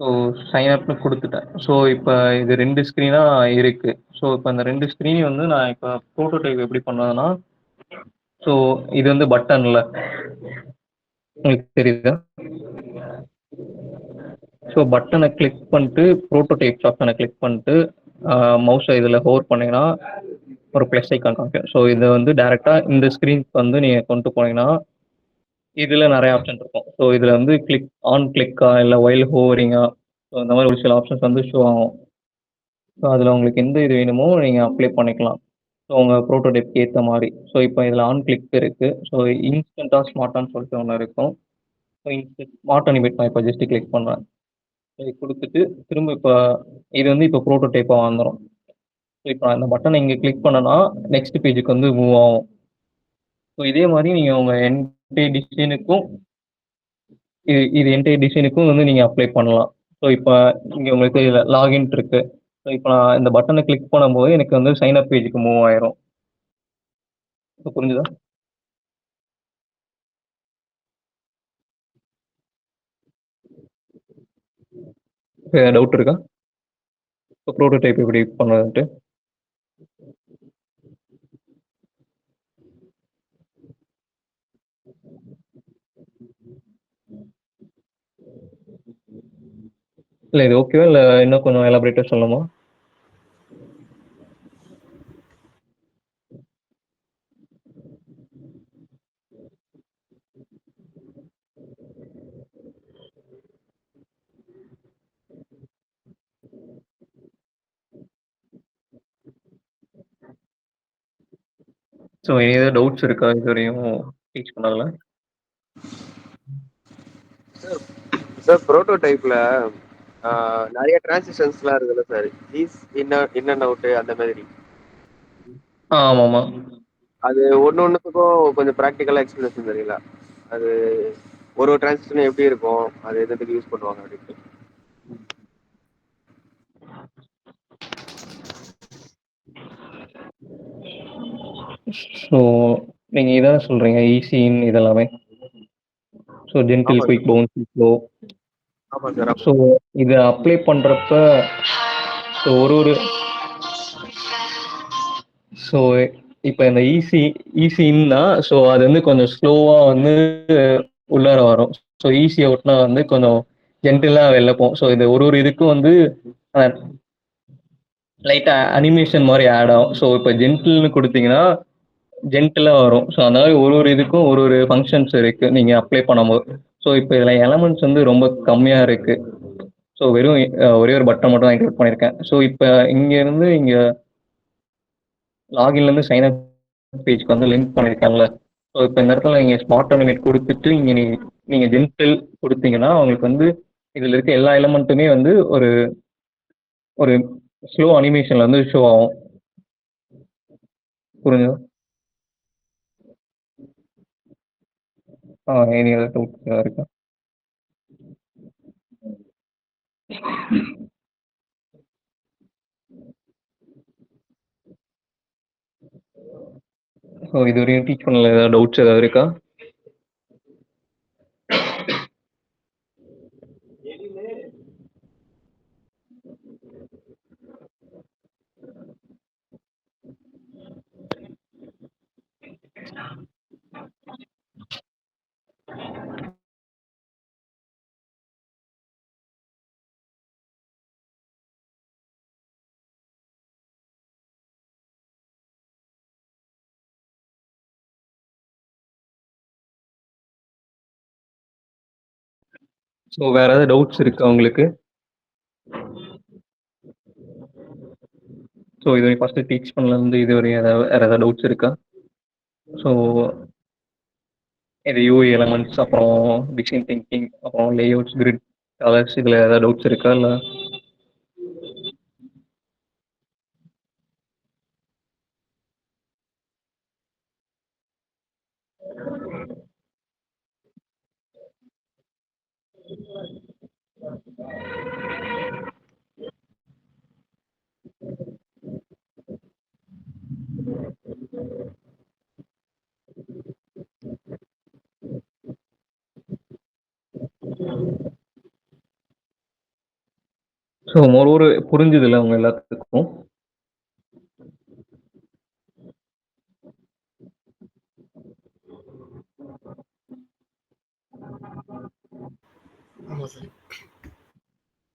ஸோ சைன் அப்னு கொடுத்துட்டேன். ஸோ இப்போ இது 2 ஸ்க்ரீனாக இருக்குது. ஸோ இப்போ அந்த 2 ஸ்க்ரீனையும் வந்து நான் இப்போ ப்ரோட்டோடைப் எப்படி பண்ணதுன்னா ஸோ இது வந்து பட்டனில் உங்களுக்கு தெரியுதா? ஸோ பட்டனை கிளிக் பண்ணிட்டு ப்ரோட்டோடைப் ஆப்ஷனை கிளிக் பண்ணிட்டு மவுஸை இதில் ஹோவர் பண்ணிங்கன்னா ஒரு ப்ளஸ் ஐக்கான் காமிக்கும். ஸோ இதை வந்து டேரெக்டாக இந்த ஸ்க்ரீனுக்கு வந்து நீங்கள் கொண்டு போனீங்கன்னா இதில் நிறைய ஆப்ஷன் இருக்கும். ஸோ இதில் வந்து கிளிக்கா இல்லை ஒயில் ஹோவரிங்கா ஸோ இந்த மாதிரி ஒரு சில ஆப்ஷன்ஸ் வந்து ஷோ ஆகும். ஸோ அதில் உங்களுக்கு எந்த இது வேணுமோ நீங்கள் அப்ளை பண்ணிக்கலாம். ஸோ உங்கள் ப்ரோட்டோடைப்க்கு ஏற்ற மாதிரி. ஸோ இப்போ இதில் ஆன் கிளிக் இருக்குது. ஸோ இன்ஸ்டண்ட்டாக ஸ்மார்ட்டான்னு சொல்லிட்டு ஒன்று இருக்கும். ஸோ ஸ்மார்ட் அனிமேட் நான் இப்போ ஜஸ்ட்டு கிளிக் பண்ணுறேன். இது கொடுத்துட்டு திரும்ப இப்போ இது வந்து இப்போ ப்ரோட்டோடைப்பாக வந்துடும். ஸோ இப்போ அந்த பட்டனை இங்கே கிளிக் பண்ணனா நெக்ஸ்ட் பேஜுக்கு வந்து மூவ் ஆகும். ஸோ இதே மாதிரி நீங்கள் உங்கள் என்டையர் டிசைனுக்கும் இது என்டையர் டிசைனுக்கும் வந்து நீங்கள் அப்ளை பண்ணலாம். ஸோ இப்போ இங்கே உங்களுக்கு லாகின் இருக்கு. ஸோ இப்போ நான் இந்த பட்டனை கிளிக் பண்ணும்போது எனக்கு வந்து சைன் அப் பேஜுக்கு மூவ் ஆயிரும். ஸோ புரிஞ்சுதா? டவுட் இருக்கா? இப்போ ப்ரோட்டோடைப் எப்படி பண்ணுறதுன்ட்டு? இல்லை இது ஓகேவா இல்லை இன்னும் கொஞ்சம் எலாபரேட்டாக சொல்லணுமா? ஸோ ஏதாவது டவுட்ஸ் இருக்கா இது வரையும் டீச் பண்ணல? சார் ப்ரோட்டோடைப்ல நிறைய டிரான்சிஷன்ஸ்லாம் இருக்குல்ல சார், இன் அண்ட் அவுட்டு அந்த மாதிரி. ஆமாம்மா. அது ஒன்றுத்துக்கும் கொஞ்சம் ப்ராக்டிக்கலாக எக்ஸ்பிளேஷன் தெரியுங்களா? அது ஒரு டிரான்சிஷன் எப்படி இருக்கும், அது எதுக்கு யூஸ் பண்ணுவாங்க அப்படின்ட்டு. ஸோ நீங்கள் இதான் சொல்கிறீங்க ஈஸின் இதெல்லாமே. So gentle quick bounce flow. ஆமாம் சார். ஸோ இதை அப்ளை பண்ணுறப்ப ஸோ ஸோ இப்போ இந்த ஈஸின்னா ஸோ அது வந்து கொஞ்சம் ஸ்லோவாக வந்து உள்ளார வரும். ஸோ ஈஸி அவுட்னா வந்து கொஞ்சம் ஜென்டிலாக வெளில போகும். ஸோ இது ஒரு இதுக்கும் வந்து லைட்டாக அனிமேஷன் மாதிரி ஆட் ஆகும். ஸோ இப்போ ஜென்டில்னு கொடுத்தீங்கன்னா ஜென்டிலாக வரும். ஸோ அந்த மாதிரி ஒரு ஒரு இதுக்கும் ஒரு ஒரு ஃபங்க்ஷன்ஸ் இருக்குது நீங்கள் அப்ளை பண்ணும்போது. ஸோ இப்போ இதில் எலமெண்ட்ஸ் வந்து ரொம்ப கம்மியாக இருக்குது. ஸோ வெறும் ஒரே ஒரு பட்டன் மட்டும் தான் இன்க்ளூட் பண்ணியிருக்கேன். ஸோ இப்போ இங்கேருந்து இங்கே லாகின்லேருந்து சைன் அப் பேஜ்க்கு வந்து லிங்க் பண்ணியிருக்கேன்ல. ஸோ இப்போ இந்த இடத்துல நீங்கள் ஸ்மார்ட் லிமிட் கொடுத்துட்டு இங்கே நீங்கள் ஜென்டில் கொடுத்தீங்கன்னா உங்களுக்கு வந்து இதில் இருக்க எல்லா எலமெண்ட்டுமே வந்து ஒரு ஒரு ஸ்லோ அனிமேஷனில் வந்து ஷோ ஆகும். புரிஞ்சுதா? எனி அதர் டவுட் இருக்கா? ஸோ இது வரையும் டீச் பண்ணல ஏதாவது டவுட்ஸ் ஏதாவது இருக்கா? ஸோ வேற ஏதாவது டவுட்ஸ் இருக்கா உங்களுக்கு? ஸோ இது வரைக்கும் ஃபஸ்ட்டு டீச் பண்ணலேருந்து இது வரையும் ஏதாவது வேறு ஏதாவது டவுட்ஸ் இருக்கா? ஸோ இது யூஐ எலமெண்ட்ஸ், அப்புறம் டிசைன் திங்கிங், அப்புறம் லேஅவுட்ஸ், கிரிட், கலர்ஸ், இதில் ஏதாவது டவுட்ஸ் இருக்கா? இல்லை ஸோ மொரோவர் புரிஞ்சுதுல்ல அவங்க எல்லாத்துக்கும்? ஆமாம் சார்.